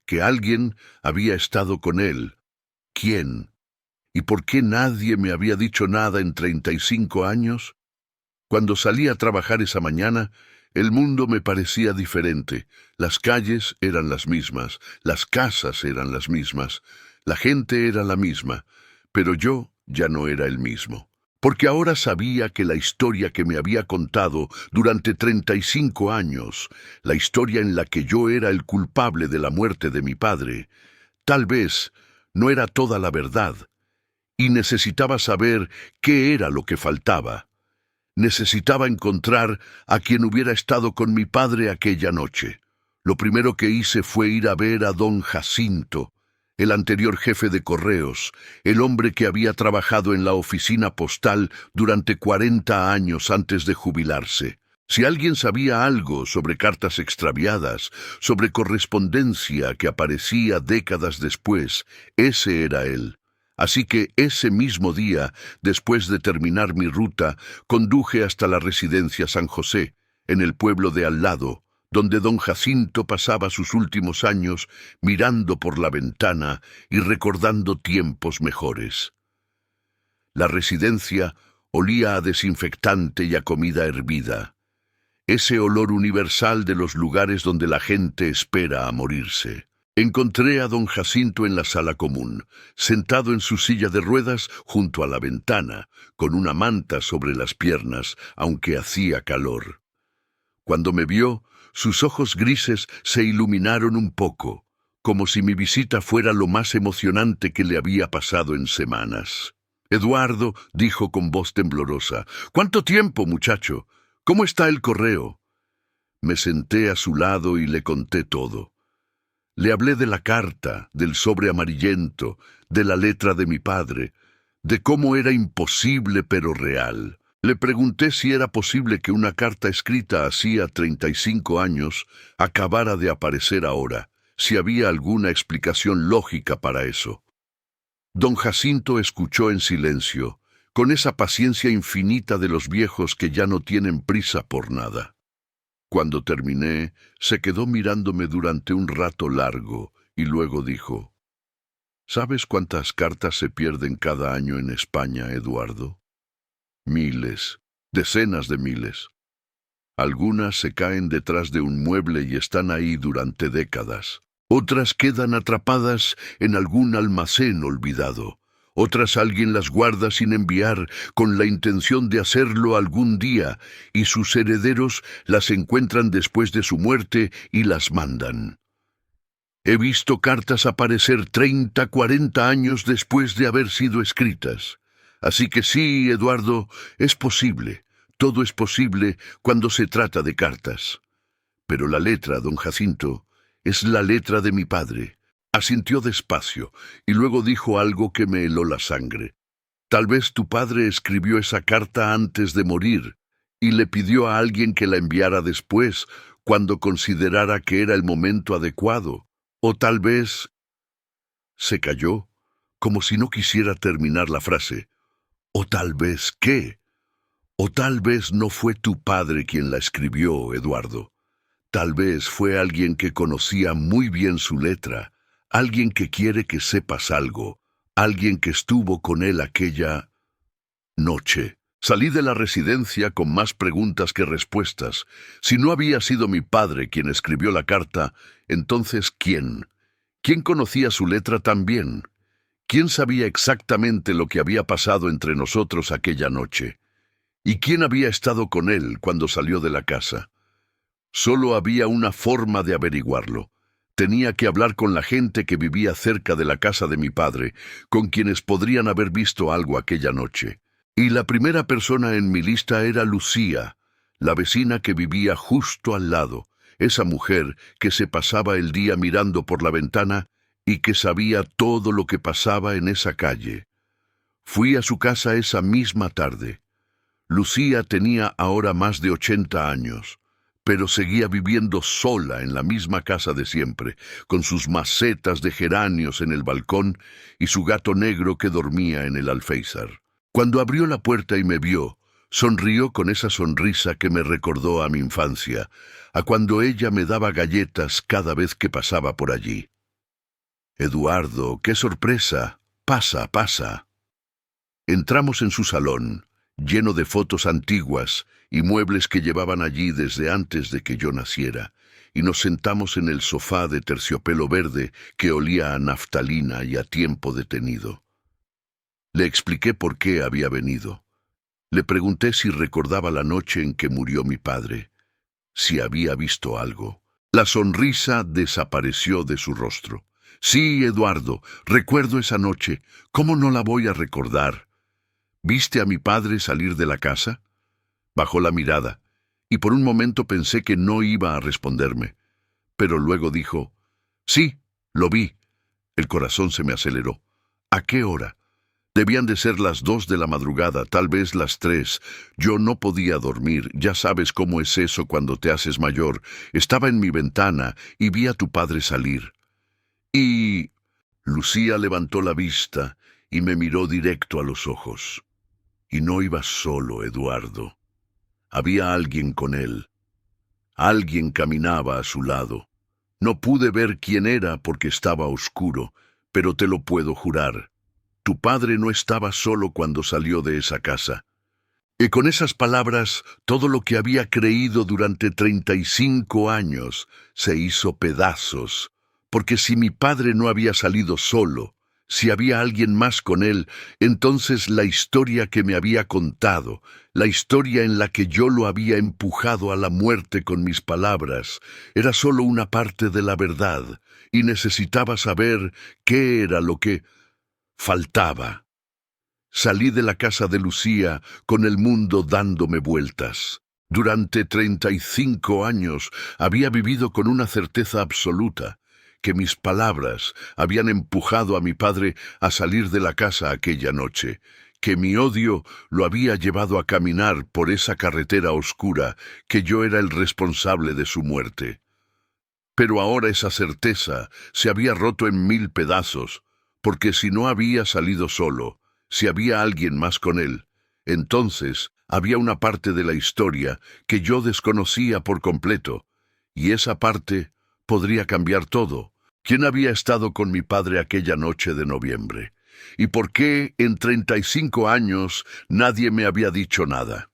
que alguien había estado con él. ¿Quién? ¿Y por qué nadie me había dicho nada en 35 años? Cuando salí a trabajar esa mañana, El mundo me parecía diferente. Las calles eran las mismas, las casas eran las mismas, la gente era la misma, pero yo ya no era el mismo. Porque ahora sabía que la historia que me había contado durante 35 años, la historia en la que yo era el culpable de la muerte de mi padre, tal vez no era toda la verdad, y necesitaba saber qué era lo que faltaba. Necesitaba encontrar a quien hubiera estado con mi padre aquella noche. Lo primero que hice fue ir a ver a don Jacinto, el anterior jefe de correos, el hombre que había trabajado en la oficina postal durante 40 años antes de jubilarse. Si alguien sabía algo sobre cartas extraviadas, sobre correspondencia que aparecía décadas después, ese era él. Así que ese mismo día, después de terminar mi ruta, conduje hasta la residencia San José, en el pueblo de al lado, donde don Jacinto pasaba sus últimos años mirando por la ventana y recordando tiempos mejores. La residencia olía a desinfectante y a comida hervida, ese olor universal de los lugares donde la gente espera a morirse. Encontré a don Jacinto en la sala común, sentado en su silla de ruedas junto a la ventana, con una manta sobre las piernas, aunque hacía calor. Cuando me vio, sus ojos grises se iluminaron un poco, como si mi visita fuera lo más emocionante que le había pasado en semanas. «Eduardo», dijo con voz temblorosa, «¿cuánto tiempo, muchacho? ¿Cómo está el correo?» Me senté a su lado y le conté todo. Le hablé de la carta, del sobre amarillento, de la letra de mi padre, de cómo era imposible pero real. Le pregunté si era posible que una carta escrita hacía 35 años acabara de aparecer ahora, si había alguna explicación lógica para eso. Don Jacinto escuchó en silencio, con esa paciencia infinita de los viejos que ya no tienen prisa por nada. Cuando terminé, se quedó mirándome durante un rato largo y luego dijo, «¿Sabes cuántas cartas se pierden cada año en España, Eduardo? Miles, decenas de miles. Algunas se caen detrás de un mueble y están ahí durante décadas. Otras quedan atrapadas en algún almacén olvidado. Otras alguien las guarda sin enviar con la intención de hacerlo algún día y sus herederos las encuentran después de su muerte y las mandan. He visto cartas aparecer 30, 40 años después de haber sido escritas. Así que sí, Eduardo, es posible. Todo es posible cuando se trata de cartas. Pero la letra, don Jacinto, es la letra de mi padre. Asintió despacio, y luego dijo algo que me heló la sangre. Tal vez tu padre escribió esa carta antes de morir, y le pidió a alguien que la enviara después, cuando considerara que era el momento adecuado. O tal vez... Se calló, como si no quisiera terminar la frase. ¿O tal vez qué? O tal vez no fue tu padre quien la escribió, Eduardo. Tal vez fue alguien que conocía muy bien su letra, alguien que quiere que sepas algo, alguien que estuvo con él aquella noche. Salí de la residencia con más preguntas que respuestas. Si no había sido mi padre quien escribió la carta, entonces ¿quién? ¿Quién conocía su letra tan bien? ¿Quién sabía exactamente lo que había pasado entre nosotros aquella noche? ¿Y quién había estado con él cuando salió de la casa? Solo había una forma de averiguarlo. Tenía que hablar con la gente que vivía cerca de la casa de mi padre, con quienes podrían haber visto algo aquella noche. Y la primera persona en mi lista era Lucía, la vecina que vivía justo al lado, esa mujer que se pasaba el día mirando por la ventana y que sabía todo lo que pasaba en esa calle. Fui a su casa esa misma tarde. Lucía tenía ahora más de 80 años. Pero seguía viviendo sola en la misma casa de siempre, con sus macetas de geranios en el balcón y su gato negro que dormía en el alféizar. Cuando abrió la puerta y me vio, sonrió con esa sonrisa que me recordó a mi infancia, a cuando ella me daba galletas cada vez que pasaba por allí. «Eduardo, qué sorpresa. Pasa, pasa». Entramos en su salón, lleno de fotos antiguas y muebles que llevaban allí desde antes de que yo naciera, y nos sentamos en el sofá de terciopelo verde que olía a naftalina y a tiempo detenido. Le expliqué por qué había venido. Le pregunté si recordaba la noche en que murió mi padre, si había visto algo. La sonrisa desapareció de su rostro. Sí, Eduardo, recuerdo esa noche. ¿Cómo no la voy a recordar? ¿Viste a mi padre salir de la casa? Bajó la mirada, y por un momento pensé que no iba a responderme. Pero luego dijo, sí, lo vi. El corazón se me aceleró. ¿A qué hora? Debían de ser las 2 de la madrugada, tal vez las 3. Yo no podía dormir, ya sabes cómo es eso cuando te haces mayor. Estaba en mi ventana y vi a tu padre salir. Y... Lucía levantó la vista y me miró directo a los ojos. Y no iba solo, Eduardo. Había alguien con él. Alguien caminaba a su lado. No pude ver quién era porque estaba oscuro, pero te lo puedo jurar. Tu padre no estaba solo cuando salió de esa casa. Y con esas palabras, todo lo que había creído durante 35 años se hizo pedazos, porque si mi padre no había salido solo, si había alguien más con él, entonces la historia que me había contado, la historia en la que yo lo había empujado a la muerte con mis palabras, era solo una parte de la verdad, y necesitaba saber qué era lo que faltaba. Salí de la casa de Lucía con el mundo dándome vueltas. Durante 35 años había vivido con una certeza absoluta, que mis palabras habían empujado a mi padre a salir de la casa aquella noche, que mi odio lo había llevado a caminar por esa carretera oscura, que yo era el responsable de su muerte. Pero ahora esa certeza se había roto en 1000 pedazos, porque si no había salido solo, si había alguien más con él, entonces había una parte de la historia que yo desconocía por completo, y esa parte podría cambiar todo. ¿Quién había estado con mi padre aquella noche de noviembre? ¿Y por qué en 35 años nadie me había dicho nada?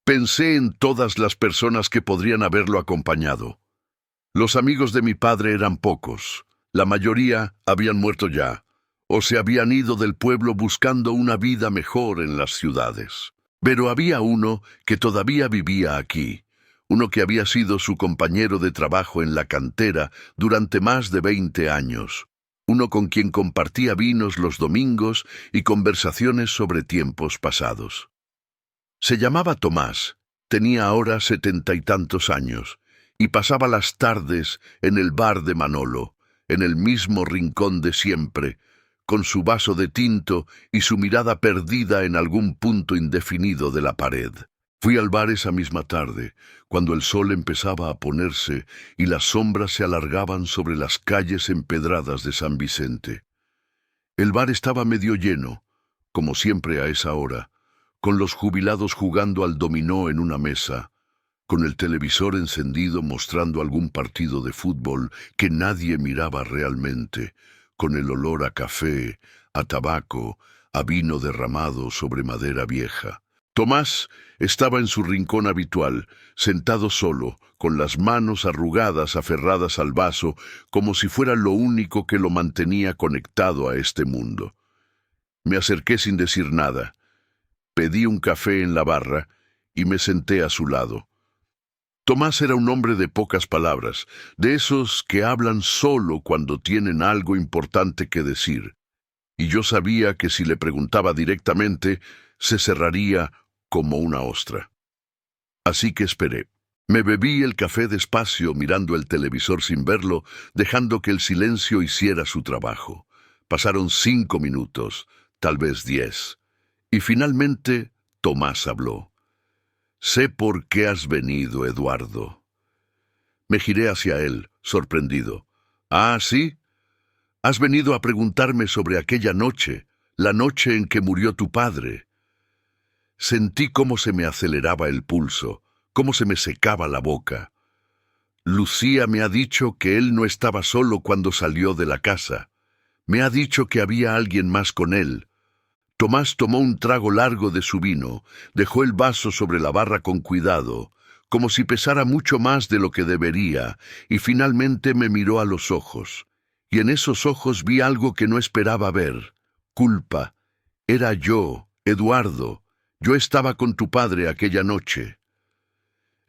Pensé en todas las personas que podrían haberlo acompañado. Los amigos de mi padre eran pocos. La mayoría habían muerto ya, o se habían ido del pueblo buscando una vida mejor en las ciudades. Pero había uno que todavía vivía aquí, uno que había sido su compañero de trabajo en la cantera durante más de 20 años, uno con quien compartía vinos los domingos y conversaciones sobre tiempos pasados. Se llamaba Tomás, tenía ahora 70 y tantos años, y pasaba las tardes en el bar de Manolo, en el mismo rincón de siempre, con su vaso de tinto y su mirada perdida en algún punto indefinido de la pared. Fui al bar esa misma tarde, cuando el sol empezaba a ponerse y las sombras se alargaban sobre las calles empedradas de San Vicente. El bar estaba medio lleno, como siempre a esa hora, con los jubilados jugando al dominó en una mesa, con el televisor encendido mostrando algún partido de fútbol que nadie miraba realmente, con el olor a café, a tabaco, a vino derramado sobre madera vieja. Tomás estaba en su rincón habitual, sentado solo, con las manos arrugadas aferradas al vaso, como si fuera lo único que lo mantenía conectado a este mundo. Me acerqué sin decir nada. Pedí un café en la barra y me senté a su lado. Tomás era un hombre de pocas palabras, de esos que hablan solo cuando tienen algo importante que decir, y yo sabía que si le preguntaba directamente, se cerraría como una ostra. Así que esperé. Me bebí el café despacio mirando el televisor sin verlo, dejando que el silencio hiciera su trabajo. Pasaron 5 minutos, tal vez 10, y finalmente Tomás habló. «Sé por qué has venido, Eduardo». Me giré hacia él, sorprendido. «Ah, ¿sí? Has venido a preguntarme sobre aquella noche, la noche en que murió tu padre». Sentí cómo se me aceleraba el pulso, cómo se me secaba la boca. Lucía me ha dicho que él no estaba solo cuando salió de la casa. Me ha dicho que había alguien más con él. Tomás tomó un trago largo de su vino, dejó el vaso sobre la barra con cuidado, como si pesara mucho más de lo que debería, y finalmente me miró a los ojos. Y en esos ojos vi algo que no esperaba ver. Culpa. Era yo, Eduardo. Yo estaba con tu padre aquella noche.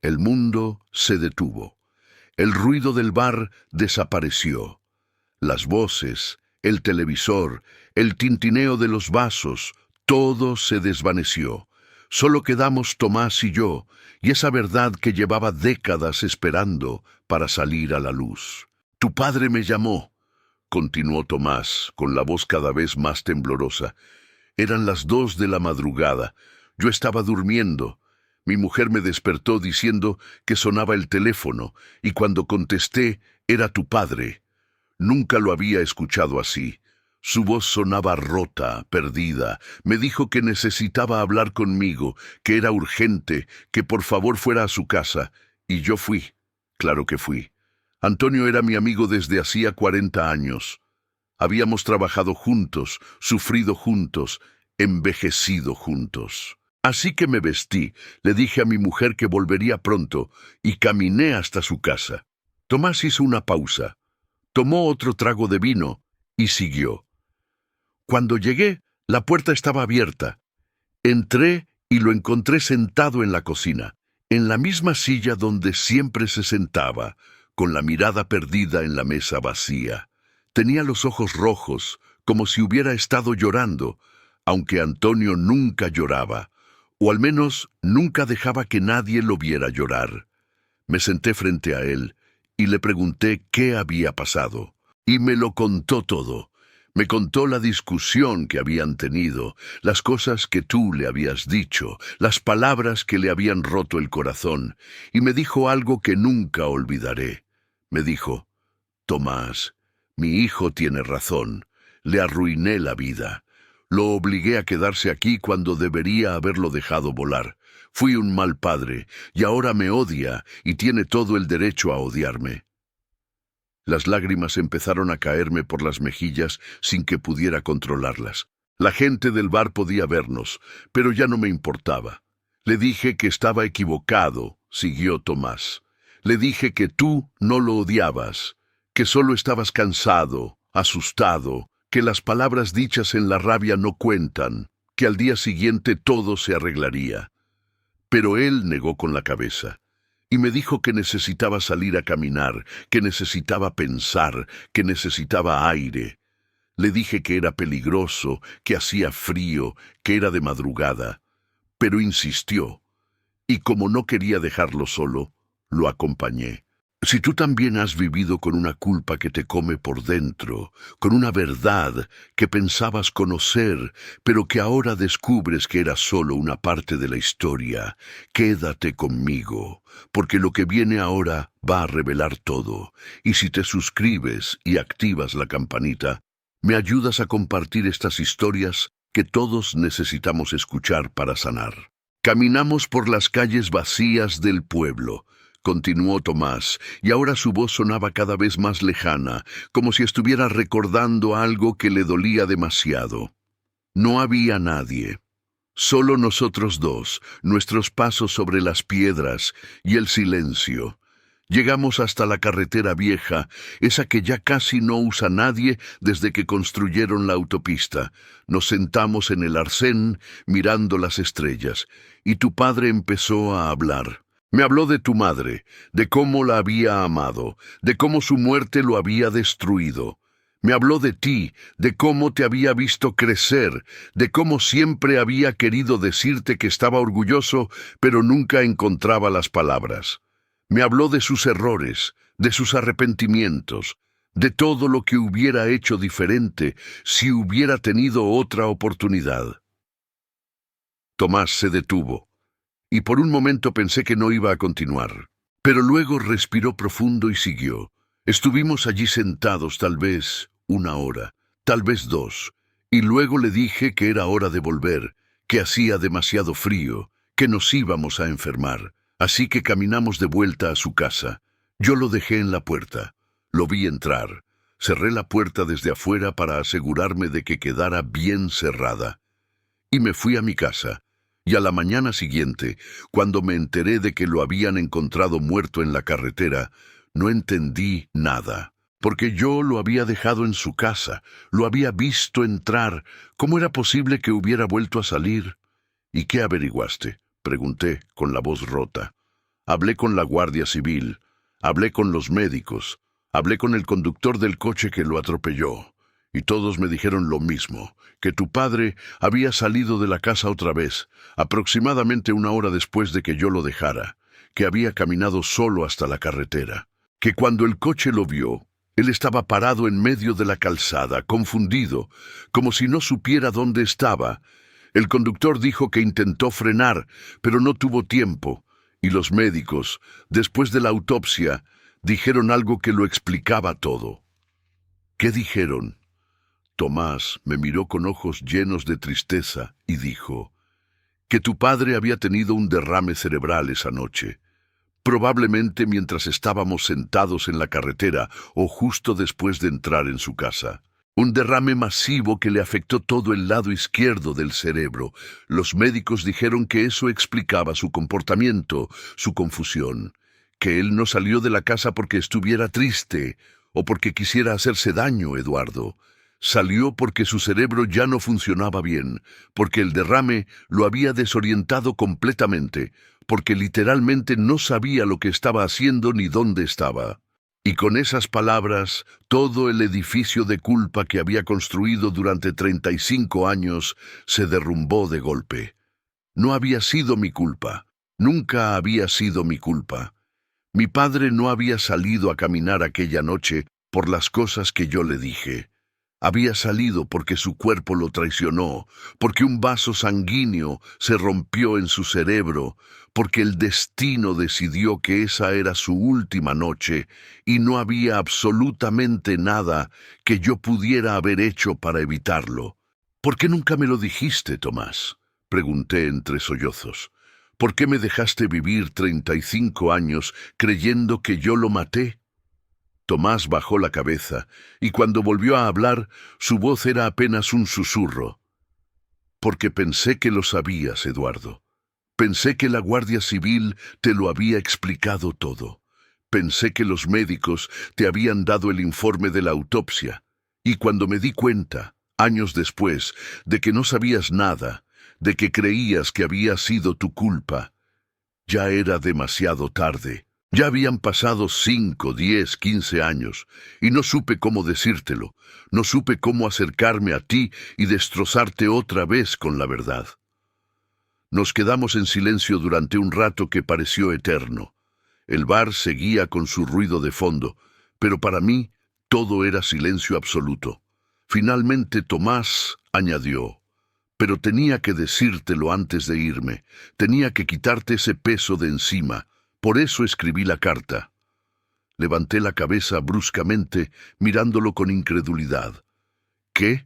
El mundo se detuvo. El ruido del bar desapareció. Las voces, el televisor, el tintineo de los vasos, todo se desvaneció. Solo quedamos Tomás y yo, y esa verdad que llevaba décadas esperando para salir a la luz. Tu padre me llamó, continuó Tomás, con la voz cada vez más temblorosa. Eran las 2 de la madrugada. Yo estaba durmiendo. Mi mujer me despertó diciendo que sonaba el teléfono, y cuando contesté, era tu padre. Nunca lo había escuchado así. Su voz sonaba rota, perdida. Me dijo que necesitaba hablar conmigo, que era urgente, que por favor fuera a su casa. Y yo fui. Claro que fui. Antonio era mi amigo desde hacía 40 años. Habíamos trabajado juntos, sufrido juntos, envejecido juntos. Así que me vestí, le dije a mi mujer que volvería pronto y caminé hasta su casa. Tomás hizo una pausa, tomó otro trago de vino y siguió. Cuando llegué, la puerta estaba abierta. Entré y lo encontré sentado en la cocina, en la misma silla donde siempre se sentaba, con la mirada perdida en la mesa vacía. Tenía los ojos rojos, como si hubiera estado llorando, aunque Antonio nunca lloraba, o al menos nunca dejaba que nadie lo viera llorar. Me senté frente a él y le pregunté qué había pasado, y me lo contó todo. Me contó la discusión que habían tenido, las cosas que tú le habías dicho, las palabras que le habían roto el corazón, y me dijo algo que nunca olvidaré. Me dijo, Tomás, mi hijo tiene razón, le arruiné la vida. Lo obligué a quedarse aquí cuando debería haberlo dejado volar. Fui un mal padre, y ahora me odia, y tiene todo el derecho a odiarme. Las lágrimas empezaron a caerme por las mejillas sin que pudiera controlarlas. La gente del bar podía vernos, pero ya no me importaba. Le dije que estaba equivocado, siguió Tomás. Le dije que tú no lo odiabas, que solo estabas cansado, asustado, que las palabras dichas en la rabia no cuentan, que al día siguiente todo se arreglaría. Pero él negó con la cabeza. Y me dijo que necesitaba salir a caminar, que necesitaba pensar, que necesitaba aire. Le dije que era peligroso, que hacía frío, que era de madrugada. Pero insistió, y como no quería dejarlo solo, lo acompañé. Si tú también has vivido con una culpa que te come por dentro, con una verdad que pensabas conocer, pero que ahora descubres que era solo una parte de la historia, quédate conmigo, porque lo que viene ahora va a revelar todo. Y si te suscribes y activas la campanita, me ayudas a compartir estas historias que todos necesitamos escuchar para sanar. Caminamos por las calles vacías del pueblo, continuó Tomás, y ahora su voz sonaba cada vez más lejana, como si estuviera recordando algo que le dolía demasiado. No había nadie. Solo nosotros dos, nuestros pasos sobre las piedras y el silencio. Llegamos hasta la carretera vieja, esa que ya casi no usa nadie desde que construyeron la autopista. Nos sentamos en el arcén, mirando las estrellas, y tu padre empezó a hablar. Me habló de tu madre, de cómo la había amado, de cómo su muerte lo había destruido. Me habló de ti, de cómo te había visto crecer, de cómo siempre había querido decirte que estaba orgulloso, pero nunca encontraba las palabras. Me habló de sus errores, de sus arrepentimientos, de todo lo que hubiera hecho diferente si hubiera tenido otra oportunidad. Tomás se detuvo, y por un momento pensé que no iba a continuar. Pero luego respiró profundo y siguió. Estuvimos allí sentados tal vez 1 hora, tal vez 2, y luego le dije que era hora de volver, que hacía demasiado frío, que nos íbamos a enfermar. Así que caminamos de vuelta a su casa. Yo lo dejé en la puerta. Lo vi entrar. Cerré la puerta desde afuera para asegurarme de que quedara bien cerrada. y me fui a mi casa. Y a la mañana siguiente, cuando me enteré de que lo habían encontrado muerto en la carretera, no entendí nada. Porque yo lo había dejado en su casa, lo había visto entrar. ¿Cómo era posible que hubiera vuelto a salir? ¿Y qué averiguaste?, pregunté con la voz rota. Hablé con la Guardia Civil, hablé con los médicos, hablé con el conductor del coche que lo atropelló. Y todos me dijeron lo mismo, que tu padre había salido de la casa otra vez, aproximadamente 1 hora después de que yo lo dejara, que había caminado solo hasta la carretera, que cuando el coche lo vio, él estaba parado en medio de la calzada, confundido, como si no supiera dónde estaba. El conductor dijo que intentó frenar, pero no tuvo tiempo, y los médicos, después de la autopsia, dijeron algo que lo explicaba todo. ¿Qué dijeron? Tomás me miró con ojos llenos de tristeza y dijo que tu padre había tenido un derrame cerebral esa noche, probablemente mientras estábamos sentados en la carretera o justo después de entrar en su casa. Un derrame masivo que le afectó todo el lado izquierdo del cerebro. Los médicos dijeron que eso explicaba su comportamiento, su confusión, que él no salió de la casa porque estuviera triste o porque quisiera hacerse daño, Eduardo. Salió porque su cerebro ya no funcionaba bien, porque el derrame lo había desorientado completamente, porque literalmente no sabía lo que estaba haciendo ni dónde estaba. Y con esas palabras, todo el edificio de culpa que había construido durante 35 años se derrumbó de golpe. No había sido mi culpa, nunca había sido mi culpa. Mi padre no había salido a caminar aquella noche por las cosas que yo le dije. Había salido porque su cuerpo lo traicionó, porque un vaso sanguíneo se rompió en su cerebro, porque el destino decidió que esa era su última noche y no había absolutamente nada que yo pudiera haber hecho para evitarlo. ¿Por qué nunca me lo dijiste, Tomás?, pregunté entre sollozos. ¿Por qué me dejaste vivir 35 años creyendo que yo lo maté? Tomás bajó la cabeza, y cuando volvió a hablar, su voz era apenas un susurro. Porque pensé que lo sabías, Eduardo. Pensé que la Guardia Civil te lo había explicado todo. Pensé que los médicos te habían dado el informe de la autopsia. Y cuando me di cuenta, años después, de que no sabías nada, de que creías que había sido tu culpa, ya era demasiado tarde. Ya habían pasado 5, 10, 15 años, y no supe cómo decírtelo, no supe cómo acercarme a ti y destrozarte otra vez con la verdad. Nos quedamos en silencio durante un rato que pareció eterno. El bar seguía con su ruido de fondo, pero para mí todo era silencio absoluto. Finalmente Tomás añadió: «Pero tenía que decírtelo antes de irme, tenía que quitarte ese peso de encima. Por eso escribí la carta». Levanté la cabeza bruscamente, mirándolo con incredulidad. «¿Qué?».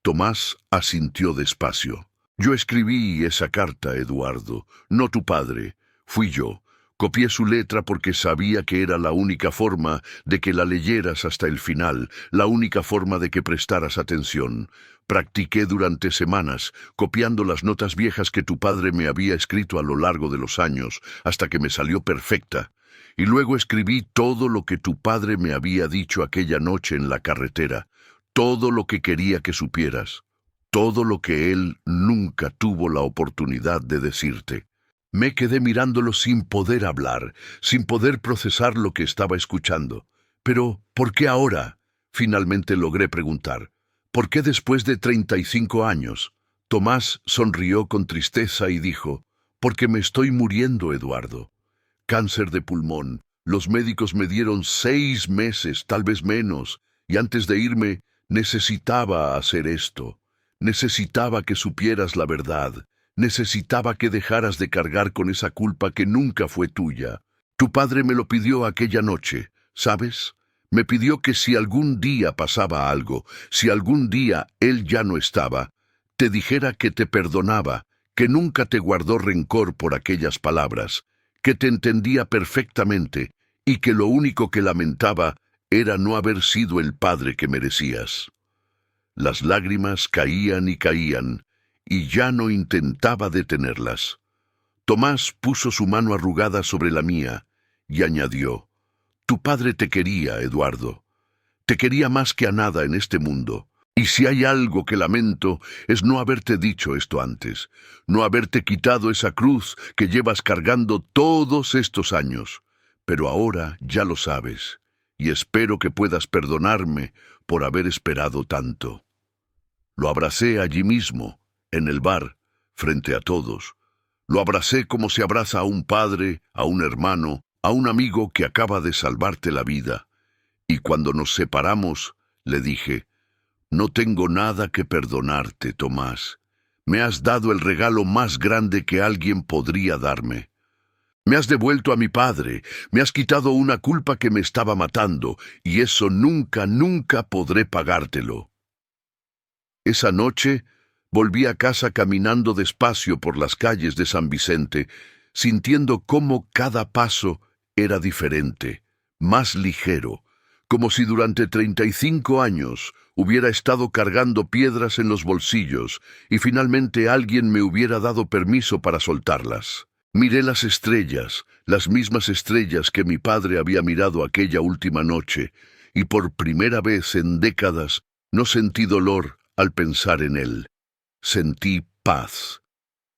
Tomás asintió despacio. «Yo escribí esa carta, Eduardo, no tu padre. Fui yo. Copié su letra porque sabía que era la única forma de que la leyeras hasta el final, la única forma de que prestaras atención. Practiqué durante semanas, copiando las notas viejas que tu padre me había escrito a lo largo de los años, hasta que me salió perfecta. Y luego escribí todo lo que tu padre me había dicho aquella noche en la carretera, todo lo que quería que supieras, todo lo que él nunca tuvo la oportunidad de decirte». Me quedé mirándolo sin poder hablar, sin poder procesar lo que estaba escuchando. «Pero, ¿por qué ahora?», finalmente logré preguntar. «¿Por qué después de 35 años?» Tomás sonrió con tristeza y dijo: «Porque me estoy muriendo, Eduardo. Cáncer de pulmón. Los médicos me dieron 6 meses, tal vez menos, y antes de irme necesitaba hacer esto. Necesitaba que supieras la verdad. Necesitaba que dejaras de cargar con esa culpa que nunca fue tuya. Tu padre me lo pidió aquella noche, ¿sabes? Me pidió que si algún día pasaba algo, si algún día él ya no estaba, te dijera que te perdonaba, que nunca te guardó rencor por aquellas palabras, que te entendía perfectamente y que lo único que lamentaba era no haber sido el padre que merecías». Las lágrimas caían y caían, y ya no intentaba detenerlas. Tomás puso su mano arrugada sobre la mía y añadió: «Tu padre te quería, Eduardo. Te quería más que a nada en este mundo. Y si hay algo que lamento es no haberte dicho esto antes, no haberte quitado esa cruz que llevas cargando todos estos años. Pero ahora ya lo sabes, y espero que puedas perdonarme por haber esperado tanto». Lo abracé allí mismo, en el bar, frente a todos. Lo abracé como se abraza a un padre, a un hermano, a un amigo que acaba de salvarte la vida. Y cuando nos separamos, le dije: «No tengo nada que perdonarte, Tomás. Me has dado el regalo más grande que alguien podría darme. Me has devuelto a mi padre, me has quitado una culpa que me estaba matando, y eso nunca, nunca podré pagártelo». Esa noche volví a casa caminando despacio por las calles de San Vicente, sintiendo cómo cada paso era diferente, más ligero, como si durante 35 años hubiera estado cargando piedras en los bolsillos y finalmente alguien me hubiera dado permiso para soltarlas. Miré las estrellas, las mismas estrellas que mi padre había mirado aquella última noche, y por primera vez en décadas no sentí dolor al pensar en él. Sentí paz.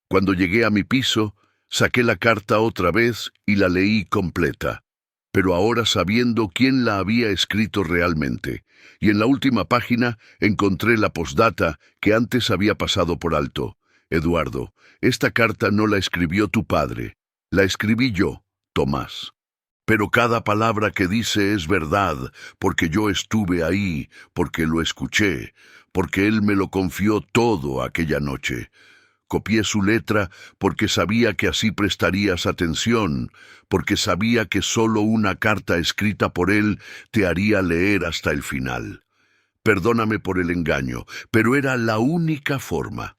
Cuando llegué a mi piso, saqué la carta otra vez y la leí completa, pero ahora sabiendo quién la había escrito realmente, y en la última página encontré la postdata que antes había pasado por alto. «Eduardo, esta carta no la escribió tu padre, la escribí yo, Tomás. Pero cada palabra que dice es verdad, porque yo estuve ahí, porque lo escuché, porque él me lo confió todo aquella noche. Copié su letra porque sabía que así prestarías atención, porque sabía que solo una carta escrita por él te haría leer hasta el final. Perdóname por el engaño, pero era la única forma.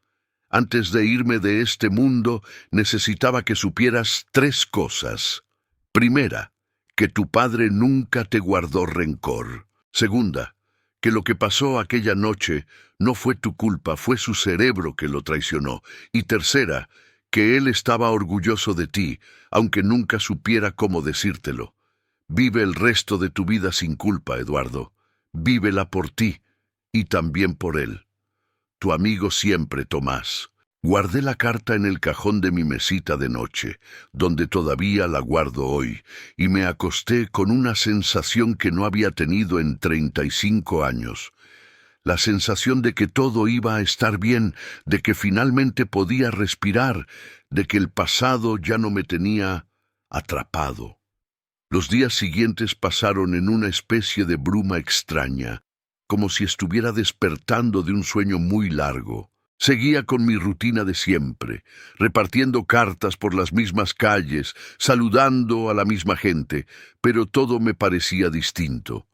Antes de irme de este mundo, necesitaba que supieras 3 cosas. Primera, que tu padre nunca te guardó rencor. Segunda, que lo que pasó aquella noche no fue tu culpa, fue su cerebro que lo traicionó. Y tercera, que él estaba orgulloso de ti, aunque nunca supiera cómo decírtelo. Vive el resto de tu vida sin culpa, Eduardo. Vívela por ti y también por él. Tu amigo siempre, Tomás». Guardé la carta en el cajón de mi mesita de noche, donde todavía la guardo hoy, y me acosté con una sensación que no había tenido en 35 años. La sensación de que todo iba a estar bien, de que finalmente podía respirar, de que el pasado ya no me tenía atrapado. Los días siguientes pasaron en una especie de bruma extraña, como si estuviera despertando de un sueño muy largo. Seguía con mi rutina de siempre, repartiendo cartas por las mismas calles, saludando a la misma gente, pero todo me parecía distinto.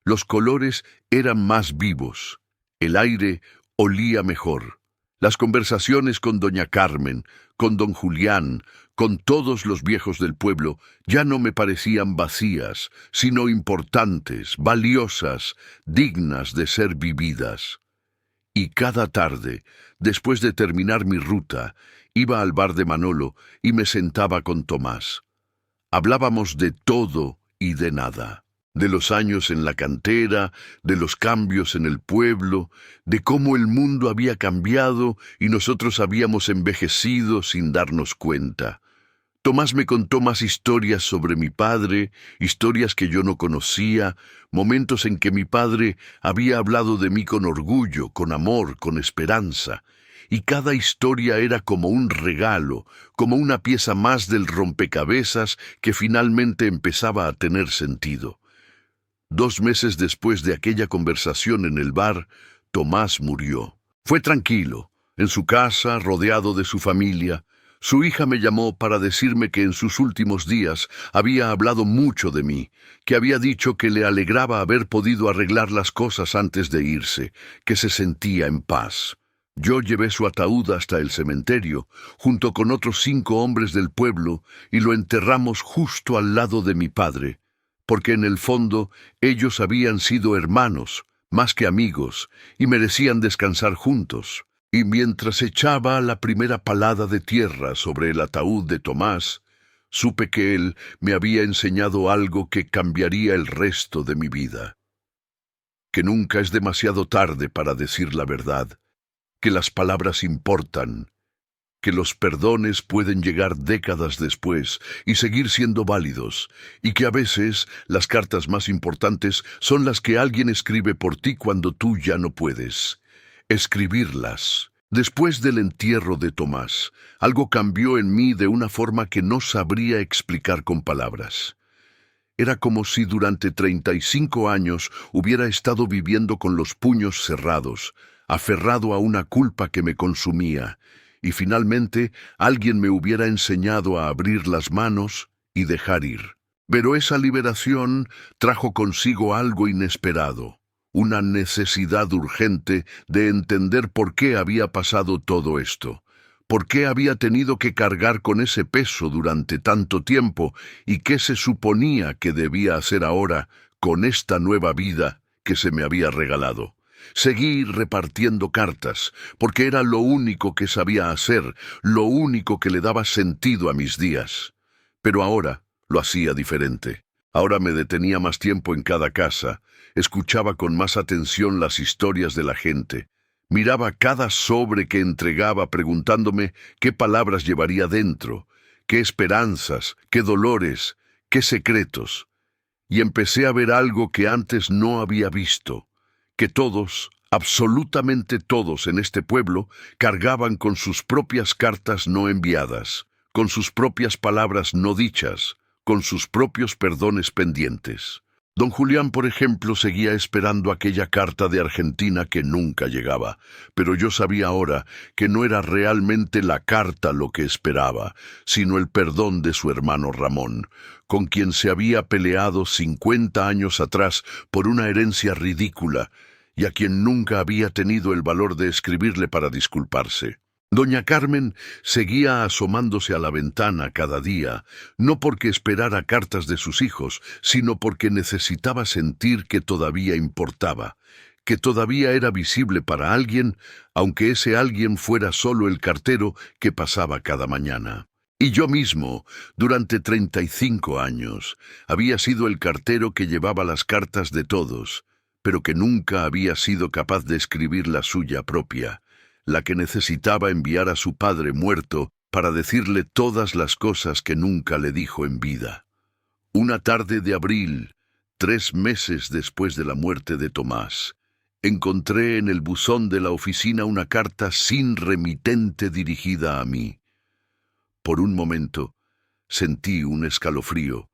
Los colores eran más vivos, el aire olía mejor. Las conversaciones con doña Carmen, con don Julián, con todos los viejos del pueblo, ya no me parecían vacías, sino importantes, valiosas, dignas de ser vividas. Y cada tarde, después de terminar mi ruta, iba al bar de Manolo y me sentaba con Tomás. Hablábamos de todo y de nada, de los años en la cantera, de los cambios en el pueblo, de cómo el mundo había cambiado y nosotros habíamos envejecido sin darnos cuenta. Tomás me contó más historias sobre mi padre, historias que yo no conocía, momentos en que mi padre había hablado de mí con orgullo, con amor, con esperanza, y cada historia era como un regalo, como una pieza más del rompecabezas que finalmente empezaba a tener sentido. 2 meses después de aquella conversación en el bar, Tomás murió. Fue tranquilo, en su casa, rodeado de su familia. Su hija me llamó para decirme que en sus últimos días había hablado mucho de mí, que había dicho que le alegraba haber podido arreglar las cosas antes de irse, que se sentía en paz. Yo llevé su ataúd hasta el cementerio, junto con otros 5 hombres del pueblo, y lo enterramos justo al lado de mi padre, porque en el fondo ellos habían sido hermanos, más que amigos, y merecían descansar juntos. Y mientras echaba la primera palada de tierra sobre el ataúd de Tomás, supe que él me había enseñado algo que cambiaría el resto de mi vida. Que nunca es demasiado tarde para decir la verdad, que las palabras importan, que los perdones pueden llegar décadas después y seguir siendo válidos, y que a veces las cartas más importantes son las que alguien escribe por ti cuando tú ya no puedes. Escribirlas. Después del entierro de Tomás, algo cambió en mí de una forma que no sabría explicar con palabras. Era como si durante 35 años hubiera estado viviendo con los puños cerrados, aferrado a una culpa que me consumía, y finalmente alguien me hubiera enseñado a abrir las manos y dejar ir. Pero esa liberación trajo consigo algo inesperado, una necesidad urgente de entender por qué había pasado todo esto. ¿Por qué había tenido que cargar con ese peso durante tanto tiempo y qué se suponía que debía hacer ahora con esta nueva vida que se me había regalado? Seguí repartiendo cartas, porque era lo único que sabía hacer, lo único que le daba sentido a mis días. Pero ahora lo hacía diferente. Ahora me detenía más tiempo en cada casa, escuchaba con más atención las historias de la gente. Miraba cada sobre que entregaba preguntándome qué palabras llevaría dentro, qué esperanzas, qué dolores, qué secretos. Y empecé a ver algo que antes no había visto, que todos, absolutamente todos en este pueblo, cargaban con sus propias cartas no enviadas, con sus propias palabras no dichas, con sus propios perdones pendientes. Don Julián, por ejemplo, seguía esperando aquella carta de Argentina que nunca llegaba, pero yo sabía ahora que no era realmente la carta lo que esperaba, sino el perdón de su hermano Ramón, con quien se había peleado 50 años atrás por una herencia ridícula, y a quien nunca había tenido el valor de escribirle para disculparse. Doña Carmen seguía asomándose a la ventana cada día, no porque esperara cartas de sus hijos, sino porque necesitaba sentir que todavía importaba, que todavía era visible para alguien, aunque ese alguien fuera solo el cartero que pasaba cada mañana. Y yo mismo, durante 35 años, había sido el cartero que llevaba las cartas de todos, pero que nunca había sido capaz de escribir la suya propia, la que necesitaba enviar a su padre muerto para decirle todas las cosas que nunca le dijo en vida. Una tarde de abril, 3 meses después de la muerte de Tomás, encontré en el buzón de la oficina una carta sin remitente dirigida a mí. Por un momento, sentí un escalofrío,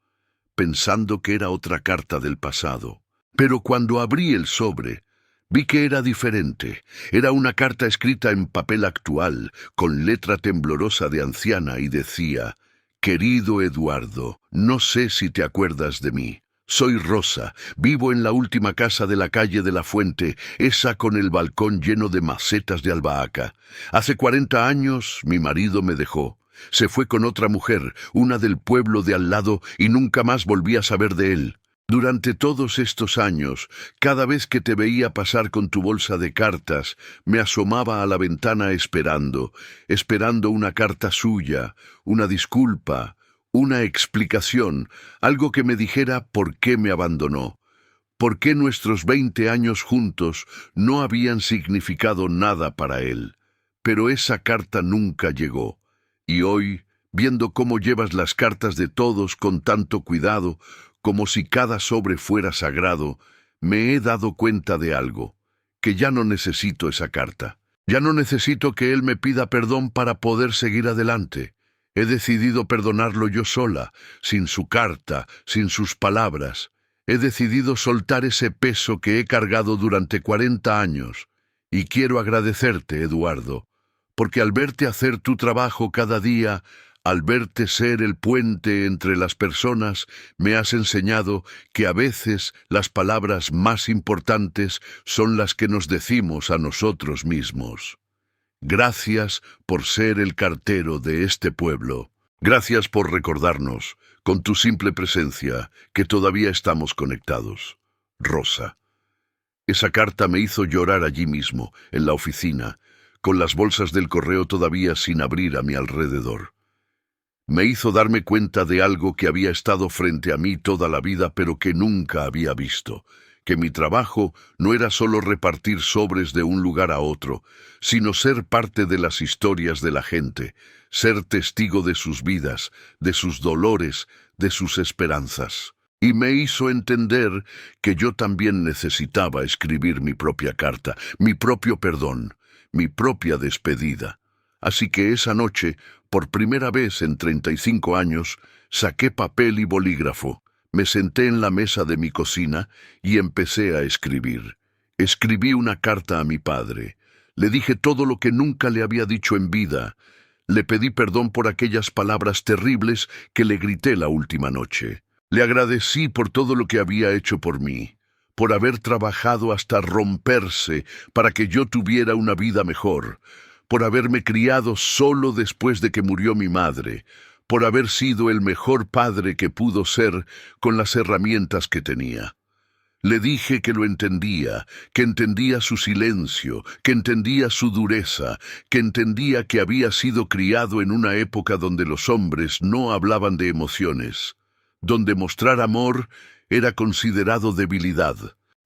pensando que era otra carta del pasado. Pero cuando abrí el sobre, vi que era diferente. Era una carta escrita en papel actual, con letra temblorosa de anciana, y decía: «Querido Eduardo, no sé si te acuerdas de mí. Soy Rosa, vivo en la última casa de la calle de la Fuente, esa con el balcón lleno de macetas de albahaca. Hace 40 años mi marido me dejó. Se fue con otra mujer, una del pueblo de al lado, y nunca más volví a saber de él. Durante todos estos años, cada vez que te veía pasar con tu bolsa de cartas, me asomaba a la ventana esperando una carta suya, una disculpa, una explicación, algo que me dijera por qué me abandonó, por qué nuestros 20 años juntos no habían significado nada para él. Pero esa carta nunca llegó, y hoy, viendo cómo llevas las cartas de todos con tanto cuidado, como si cada sobre fuera sagrado, me he dado cuenta de algo, que ya no necesito esa carta. Ya no necesito que él me pida perdón para poder seguir adelante. He decidido perdonarlo yo sola, sin su carta, sin sus palabras. He decidido soltar ese peso que he cargado durante 40 años. Y quiero agradecerte, Eduardo, porque al verte hacer tu trabajo cada día, al verte ser el puente entre las personas, me has enseñado que a veces las palabras más importantes son las que nos decimos a nosotros mismos. Gracias por ser el cartero de este pueblo. Gracias por recordarnos, con tu simple presencia, que todavía estamos conectados. Rosa. Esa carta me hizo llorar allí mismo, en la oficina, con las bolsas del correo todavía sin abrir a mi alrededor. Me hizo darme cuenta de algo que había estado frente a mí toda la vida, pero que nunca había visto, que mi trabajo no era solo repartir sobres de un lugar a otro, sino ser parte de las historias de la gente, ser testigo de sus vidas, de sus dolores, de sus esperanzas. Y me hizo entender que yo también necesitaba escribir mi propia carta, mi propio perdón, mi propia despedida. Así que esa noche, por primera vez en 35 años, saqué papel y bolígrafo, me senté en la mesa de mi cocina y empecé a escribir. Escribí una carta a mi padre. Le dije todo lo que nunca le había dicho en vida. Le pedí perdón por aquellas palabras terribles que le grité la última noche. Le agradecí por todo lo que había hecho por mí, por haber trabajado hasta romperse para que yo tuviera una vida mejor, por haberme criado solo después de que murió mi madre, por haber sido el mejor padre que pudo ser con las herramientas que tenía. Le dije que lo entendía, que entendía su silencio, que entendía su dureza, que entendía que había sido criado en una época donde los hombres no hablaban de emociones, donde mostrar amor era considerado debilidad.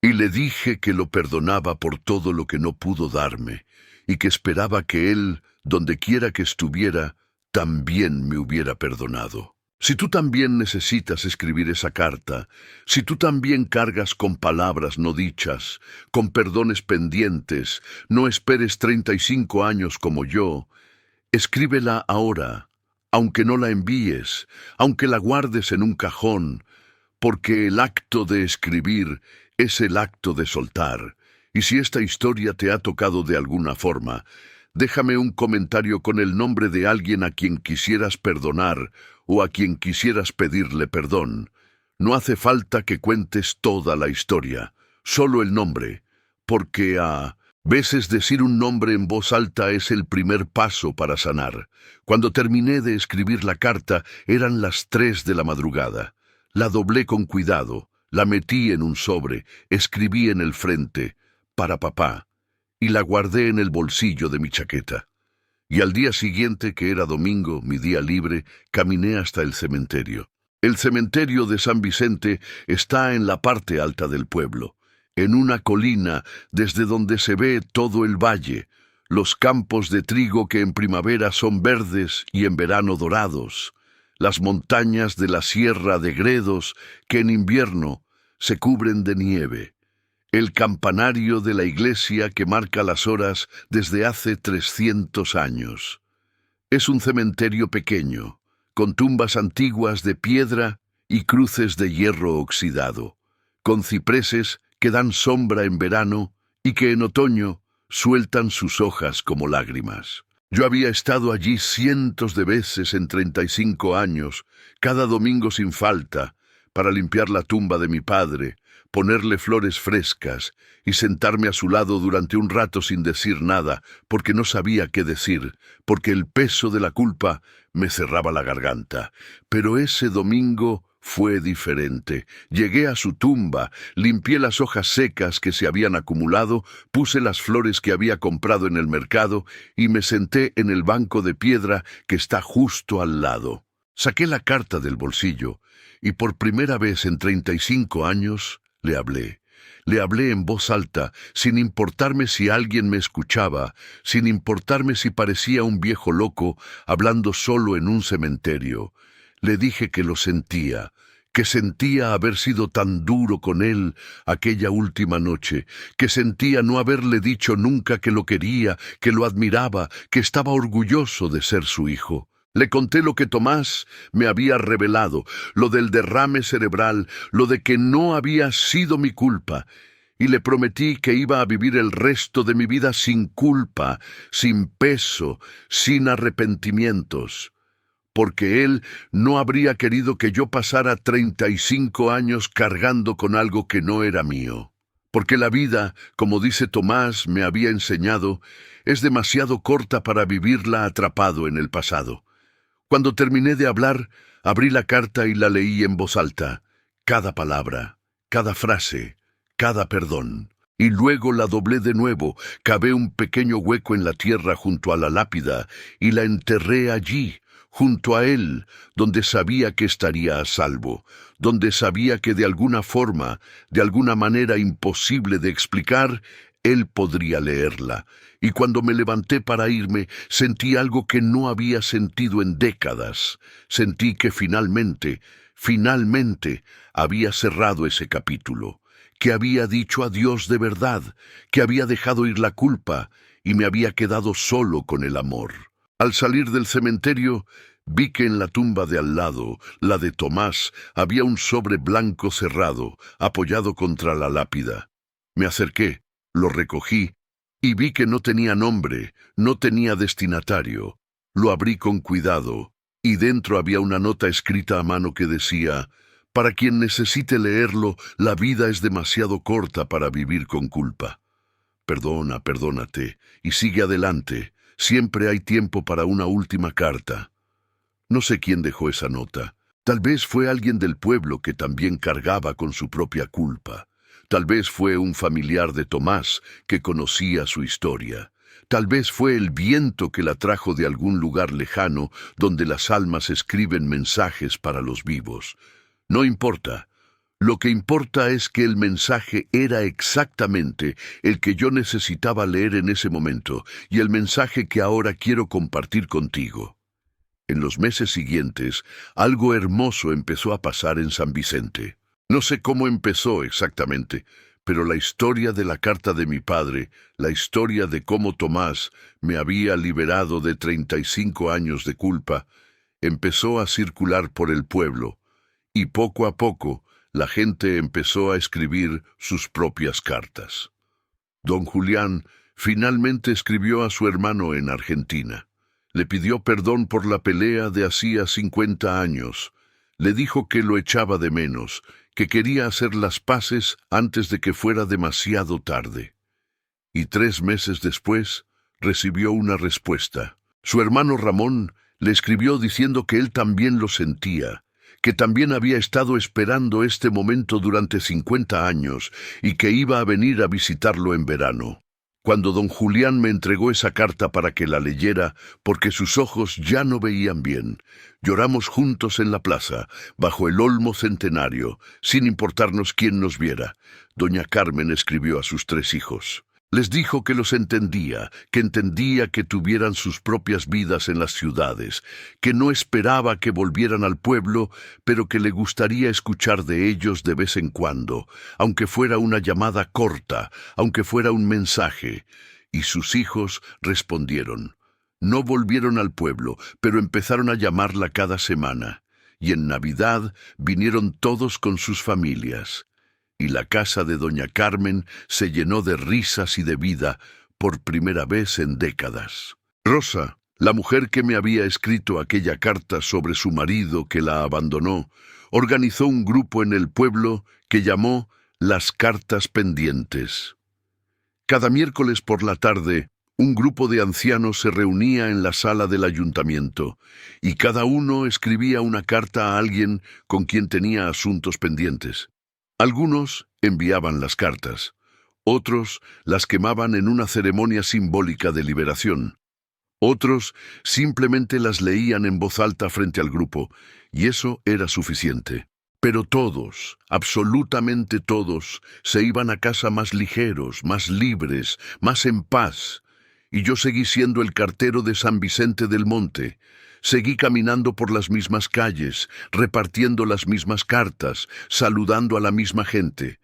Y le dije que lo perdonaba por todo lo que no pudo darme, y que esperaba que él, donde quiera que estuviera, también me hubiera perdonado. Si tú también necesitas escribir esa carta, si tú también cargas con palabras no dichas, con perdones pendientes, no esperes 35 años como yo, escríbela ahora, aunque no la envíes, aunque la guardes en un cajón, porque el acto de escribir es el acto de soltar. Y si esta historia te ha tocado de alguna forma, déjame un comentario con el nombre de alguien a quien quisieras perdonar o a quien quisieras pedirle perdón. No hace falta que cuentes toda la historia, solo el nombre, porque a veces decir un nombre en voz alta es el primer paso para sanar. Cuando terminé de escribir la carta, eran las 3 de la madrugada. La doblé con cuidado, la metí en un sobre, escribí en el frente, para papá, y la guardé en el bolsillo de mi chaqueta. Y al día siguiente, que era domingo, mi día libre, caminé hasta el cementerio. El cementerio de San Vicente está en la parte alta del pueblo, en una colina desde donde se ve todo el valle, los campos de trigo que en primavera son verdes y en verano dorados, las montañas de la Sierra de Gredos que en invierno se cubren de nieve, el campanario de la iglesia que marca las horas desde hace 300 años. Es un cementerio pequeño, con tumbas antiguas de piedra y cruces de hierro oxidado, con cipreses que dan sombra en verano y que en otoño sueltan sus hojas como lágrimas. Yo había estado allí cientos de veces en 35 años, cada domingo sin falta, para limpiar la tumba de mi padre, ponerle flores frescas y sentarme a su lado durante un rato sin decir nada, porque no sabía qué decir, porque el peso de la culpa me cerraba la garganta. Pero ese domingo fue diferente. Llegué a su tumba, limpié las hojas secas que se habían acumulado, puse las flores que había comprado en el mercado y me senté en el banco de piedra que está justo al lado. Saqué la carta del bolsillo y por primera vez en 35 años le hablé. Le hablé en voz alta, sin importarme si alguien me escuchaba, sin importarme si parecía un viejo loco hablando solo en un cementerio. Le dije que lo sentía, que sentía haber sido tan duro con él aquella última noche, que sentía no haberle dicho nunca que lo quería, que lo admiraba, que estaba orgulloso de ser su hijo. Le conté lo que Tomás me había revelado, lo del derrame cerebral, lo de que no había sido mi culpa, y le prometí que iba a vivir el resto de mi vida sin culpa, sin peso, sin arrepentimientos, porque él no habría querido que yo pasara 35 años cargando con algo que no era mío. Porque la vida, como dice Tomás, me había enseñado, es demasiado corta para vivirla atrapado en el pasado. Cuando terminé de hablar, abrí la carta y la leí en voz alta, cada palabra, cada frase, cada perdón. y luego la doblé de nuevo, cavé un pequeño hueco en la tierra junto a la lápida y la enterré allí, junto a él, donde sabía que estaría a salvo, donde sabía que de alguna forma, de alguna manera imposible de explicar, él podría leerla. Y cuando me levanté para irme, sentí algo que no había sentido en décadas. Sentí que finalmente había cerrado ese capítulo, que había dicho adiós de verdad, que había dejado ir la culpa y me había quedado solo con el amor. Al salir del cementerio, vi que en la tumba de al lado, la de Tomás, había un sobre blanco cerrado, apoyado contra la lápida. Me acerqué, lo recogí, y vi que no tenía nombre, no tenía destinatario. Lo abrí con cuidado, y dentro había una nota escrita a mano que decía: «Para quien necesite leerlo, la vida es demasiado corta para vivir con culpa. Perdónate, y sigue adelante. Siempre hay tiempo para una última carta». No sé quién dejó esa nota. Tal vez fue alguien del pueblo que también cargaba con su propia culpa. Tal vez fue un familiar de Tomás que conocía su historia. Tal vez fue el viento que la trajo de algún lugar lejano donde las almas escriben mensajes para los vivos. No importa. Lo que importa es que el mensaje era exactamente el que yo necesitaba leer en ese momento y el mensaje que ahora quiero compartir contigo. En los meses siguientes, algo hermoso empezó a pasar en San Vicente. No sé cómo empezó exactamente, pero la historia de la carta de mi padre, la historia de cómo Tomás me había liberado de 35 años de culpa, empezó a circular por el pueblo, y poco a poco la gente empezó a escribir sus propias cartas. Don Julián finalmente escribió a su hermano en Argentina. Le pidió perdón por la pelea de hacía 50 años. Le dijo que lo echaba de menos, que quería hacer las paces antes de que fuera demasiado tarde. Y 3 meses después recibió una respuesta. Su hermano Ramón le escribió diciendo que él también lo sentía, que también había estado esperando este momento durante 50 años y que iba a venir a visitarlo en verano. Cuando don Julián me entregó esa carta para que la leyera, porque sus ojos ya no veían bien, lloramos juntos en la plaza, bajo el olmo centenario, sin importarnos quién nos viera. Doña Carmen escribió a sus 3 hijos. Les dijo que los entendía que tuvieran sus propias vidas en las ciudades, que no esperaba que volvieran al pueblo, pero que le gustaría escuchar de ellos de vez en cuando, aunque fuera una llamada corta, aunque fuera un mensaje. Y sus hijos respondieron. No volvieron al pueblo, pero empezaron a llamarla cada semana, y en Navidad vinieron todos con sus familias. Y la casa de doña Carmen se llenó de risas y de vida por primera vez en décadas. Rosa, la mujer que me había escrito aquella carta sobre su marido que la abandonó, organizó un grupo en el pueblo que llamó Las Cartas Pendientes. Cada miércoles por la tarde, un grupo de ancianos se reunía en la sala del ayuntamiento, y cada uno escribía una carta a alguien con quien tenía asuntos pendientes. Algunos enviaban las cartas, otros las quemaban en una ceremonia simbólica de liberación. Otros simplemente las leían en voz alta frente al grupo, y eso era suficiente. Pero todos, absolutamente todos, se iban a casa más ligeros, más libres, más en paz. Y yo seguí siendo el cartero de San Vicente del Monte. Seguí caminando por las mismas calles, repartiendo las mismas cartas, saludando a la misma gente.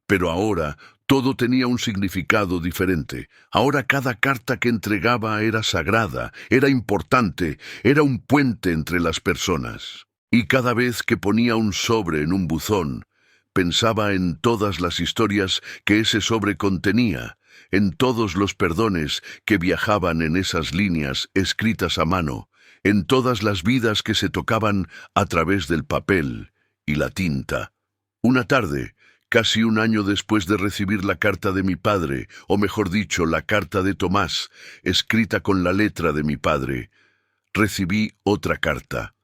Pero ahora todo tenía un significado diferente. Ahora cada carta que entregaba era sagrada, era importante, era un puente entre las personas. Y cada vez que ponía un sobre en un buzón, pensaba en todas las historias que ese sobre contenía, en todos los perdones que viajaban en esas líneas escritas a mano, en todas las vidas que se tocaban a través del papel y la tinta. Una tarde, casi un año después de recibir la carta de mi padre, o mejor dicho, la carta de Tomás, escrita con la letra de mi padre, recibí otra carta.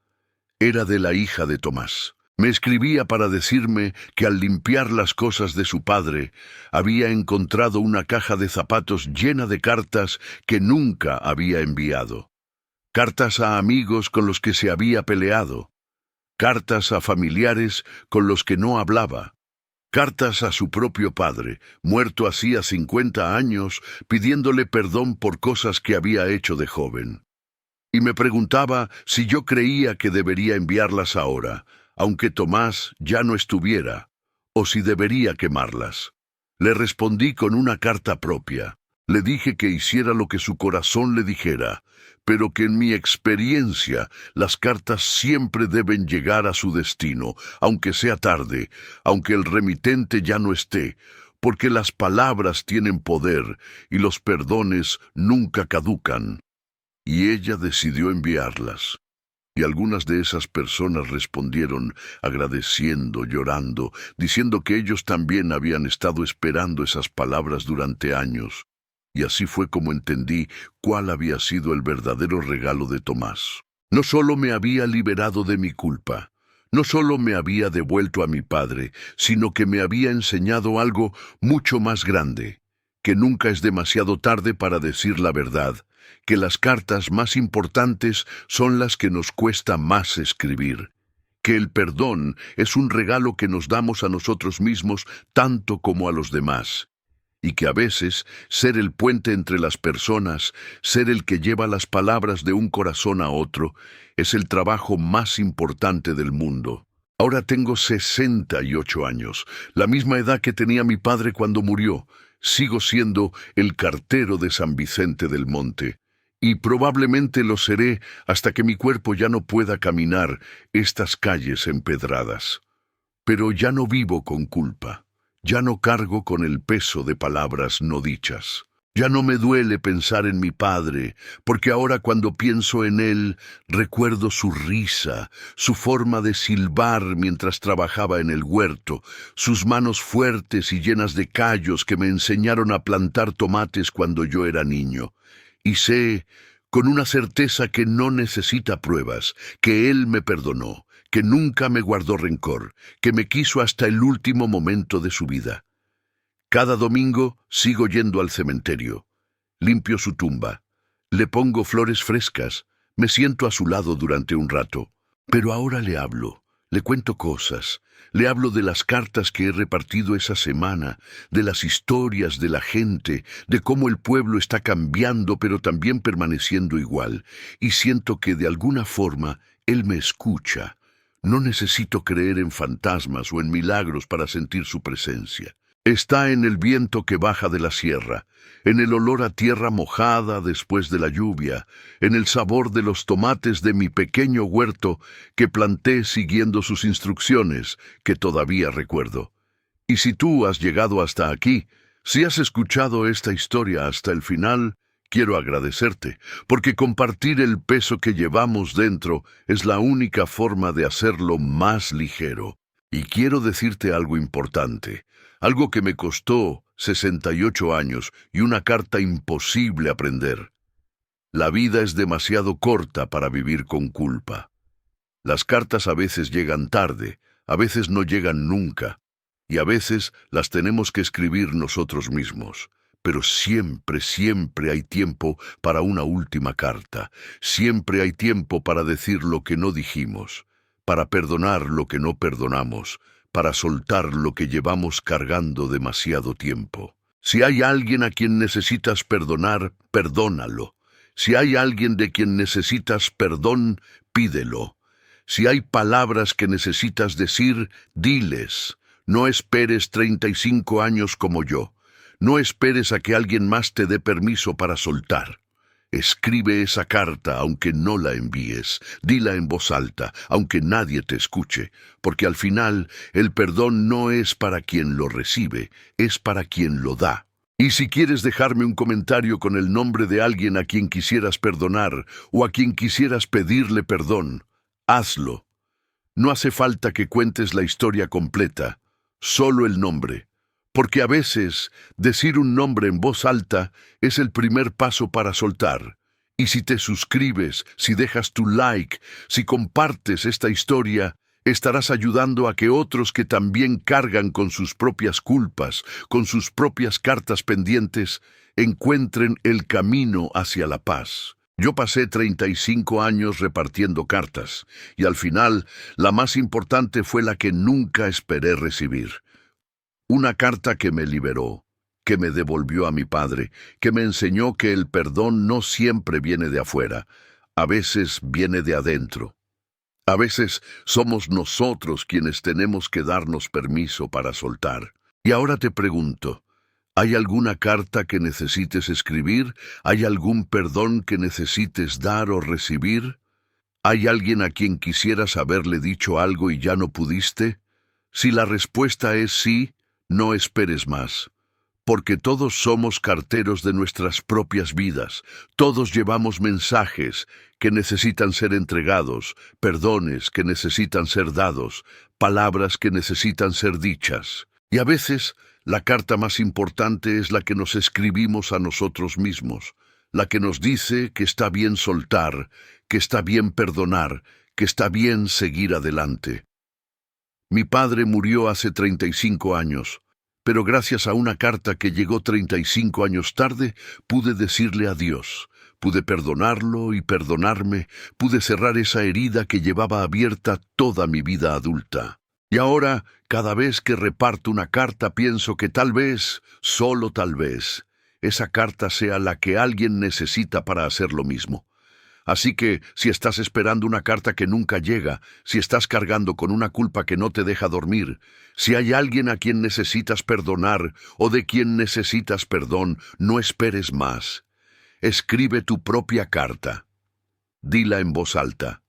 Era de la hija de Tomás. Me escribía para decirme que al limpiar las cosas de su padre, había encontrado una caja de zapatos llena de cartas que nunca había enviado. Cartas a amigos con los que se había peleado. Cartas a familiares con los que no hablaba. Cartas a su propio padre, muerto hacía 50 años, pidiéndole perdón por cosas que había hecho de joven. Y me preguntaba si yo creía que debería enviarlas ahora, aunque Tomás ya no estuviera, o si debería quemarlas. Le respondí con una carta propia. Le dije que hiciera lo que su corazón le dijera, pero que en mi experiencia las cartas siempre deben llegar a su destino, aunque sea tarde, aunque el remitente ya no esté, porque las palabras tienen poder y los perdones nunca caducan. Y ella decidió enviarlas. Y algunas de esas personas respondieron agradeciendo, llorando, diciendo que ellos también habían estado esperando esas palabras durante años. Y así fue como entendí cuál había sido el verdadero regalo de Tomás. No solo me había liberado de mi culpa, no solo me había devuelto a mi padre, sino que me había enseñado algo mucho más grande, que nunca es demasiado tarde para decir la verdad, que las cartas más importantes son las que nos cuesta más escribir, que el perdón es un regalo que nos damos a nosotros mismos tanto como a los demás, y que a veces ser el puente entre las personas, ser el que lleva las palabras de un corazón a otro, es el trabajo más importante del mundo. Ahora tengo 68 años, la misma edad que tenía mi padre cuando murió. Sigo siendo el cartero de San Vicente del Monte, y probablemente lo seré hasta que mi cuerpo ya no pueda caminar estas calles empedradas. Pero ya no vivo con culpa, ya no cargo con el peso de palabras no dichas. Ya no me duele pensar en mi padre, porque ahora cuando pienso en él, recuerdo su risa, su forma de silbar mientras trabajaba en el huerto, sus manos fuertes y llenas de callos que me enseñaron a plantar tomates cuando yo era niño. Y sé, con una certeza que no necesita pruebas, que él me perdonó, que nunca me guardó rencor, que me quiso hasta el último momento de su vida. Cada domingo sigo yendo al cementerio. Limpio su tumba. Le pongo flores frescas. Me siento a su lado durante un rato. Pero ahora le hablo. Le cuento cosas. Le hablo de las cartas que he repartido esa semana, de las historias de la gente, de cómo el pueblo está cambiando pero también permaneciendo igual. Y siento que de alguna forma él me escucha. No necesito creer en fantasmas o en milagros para sentir su presencia. Está en el viento que baja de la sierra, en el olor a tierra mojada después de la lluvia, en el sabor de los tomates de mi pequeño huerto que planté siguiendo sus instrucciones, que todavía recuerdo. Y si tú has llegado hasta aquí, si has escuchado esta historia hasta el final, quiero agradecerte, porque compartir el peso que llevamos dentro es la única forma de hacerlo más ligero. Y quiero decirte algo importante. Algo que me costó 68 años y una carta imposible aprender. La vida es demasiado corta para vivir con culpa. Las cartas a veces llegan tarde, a veces no llegan nunca, y a veces las tenemos que escribir nosotros mismos. Pero siempre, siempre hay tiempo para una última carta. Siempre hay tiempo para decir lo que no dijimos, para perdonar lo que no perdonamos, para soltar lo que llevamos cargando demasiado tiempo. Si hay alguien a quien necesitas perdonar, perdónalo. Si hay alguien de quien necesitas perdón, pídelo. Si hay palabras que necesitas decir, diles. No esperes 35 años como yo. No esperes a que alguien más te dé permiso para soltar. Escribe esa carta aunque no la envíes, dila en voz alta, aunque nadie te escuche, porque al final el perdón no es para quien lo recibe, es para quien lo da. Y si quieres dejarme un comentario con el nombre de alguien a quien quisieras perdonar o a quien quisieras pedirle perdón, hazlo. No hace falta que cuentes la historia completa, solo el nombre. Porque a veces decir un nombre en voz alta es el primer paso para soltar. Y si te suscribes, si dejas tu like, si compartes esta historia, estarás ayudando a que otros que también cargan con sus propias culpas, con sus propias cartas pendientes, encuentren el camino hacia la paz. Yo pasé 35 años repartiendo cartas, y al final, la más importante fue la que nunca esperé recibir. Una carta que me liberó, que me devolvió a mi padre, que me enseñó que el perdón no siempre viene de afuera, a veces viene de adentro. A veces somos nosotros quienes tenemos que darnos permiso para soltar. Y ahora te pregunto, ¿hay alguna carta que necesites escribir? ¿Hay algún perdón que necesites dar o recibir? ¿Hay alguien a quien quisieras haberle dicho algo y ya no pudiste? Si la respuesta es sí, no esperes más. Porque todos somos carteros de nuestras propias vidas, todos llevamos mensajes que necesitan ser entregados, perdones que necesitan ser dados, palabras que necesitan ser dichas. Y a veces, la carta más importante es la que nos escribimos a nosotros mismos, la que nos dice que está bien soltar, que está bien perdonar, que está bien seguir adelante. Mi padre murió hace 35 años. Pero gracias a una carta que llegó 35 años tarde, pude decirle adiós, pude perdonarlo y perdonarme, pude cerrar esa herida que llevaba abierta toda mi vida adulta. Y ahora, cada vez que reparto una carta, pienso que tal vez, solo tal vez, esa carta sea la que alguien necesita para hacer lo mismo. Así que, si estás esperando una carta que nunca llega, si estás cargando con una culpa que no te deja dormir, si hay alguien a quien necesitas perdonar o de quien necesitas perdón, no esperes más. Escribe tu propia carta. Dila en voz alta.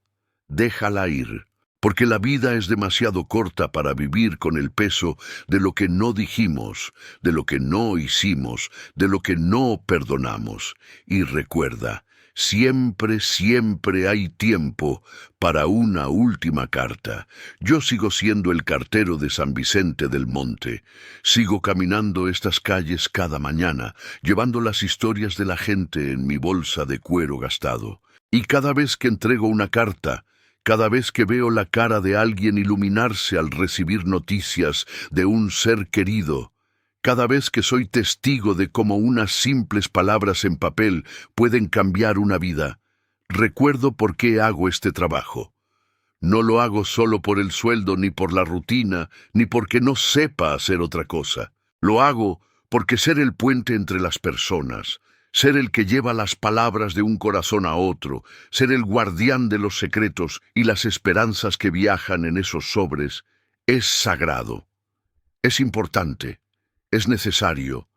Déjala ir, porque la vida es demasiado corta para vivir con el peso de lo que no dijimos, de lo que no hicimos, de lo que no perdonamos. Y recuerda, siempre, siempre hay tiempo para una última carta. Yo sigo siendo el cartero de San Vicente del Monte. Sigo caminando estas calles cada mañana, llevando las historias de la gente en mi bolsa de cuero gastado. Y cada vez que entrego una carta, cada vez que veo la cara de alguien iluminarse al recibir noticias de un ser querido, cada vez que soy testigo de cómo unas simples palabras en papel pueden cambiar una vida, recuerdo por qué hago este trabajo. No lo hago solo por el sueldo, ni por la rutina, ni porque no sepa hacer otra cosa. Lo hago porque ser el puente entre las personas, ser el que lleva las palabras de un corazón a otro, ser el guardián de los secretos y las esperanzas que viajan en esos sobres, es sagrado. Es importante. Es necesario.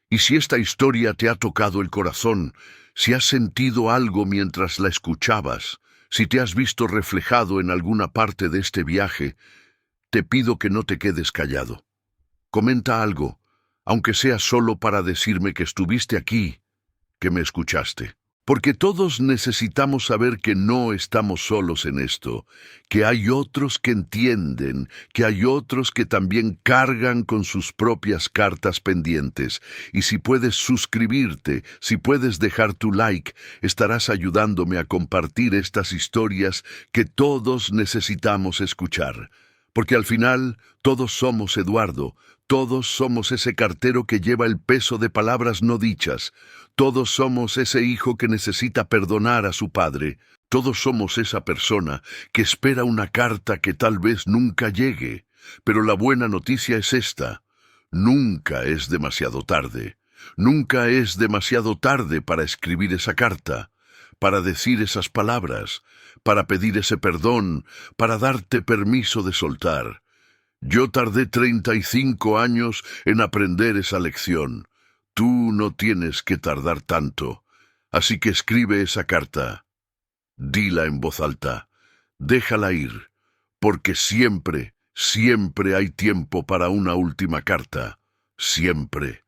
Y si esta historia te ha tocado el corazón, si has sentido algo mientras la escuchabas, si te has visto reflejado en alguna parte de este viaje, te pido que no te quedes callado. Comenta algo, aunque sea solo para decirme que estuviste aquí, que me escuchaste. Porque todos necesitamos saber que no estamos solos en esto, que hay otros que entienden, que hay otros que también cargan con sus propias cartas pendientes. Y si puedes suscribirte, si puedes dejar tu like, estarás ayudándome a compartir estas historias que todos necesitamos escuchar. Porque al final, todos somos Eduardo, todos somos ese cartero que lleva el peso de palabras no dichas, todos somos ese hijo que necesita perdonar a su padre, todos somos esa persona que espera una carta que tal vez nunca llegue. Pero la buena noticia es esta: nunca es demasiado tarde. Nunca es demasiado tarde para escribir esa carta, para decir esas palabras, para pedir ese perdón, para darte permiso de soltar. Yo tardé 35 años en aprender esa lección. Tú no tienes que tardar tanto. Así que escribe esa carta. Dila en voz alta. Déjala ir, porque siempre, siempre hay tiempo para una última carta. Siempre.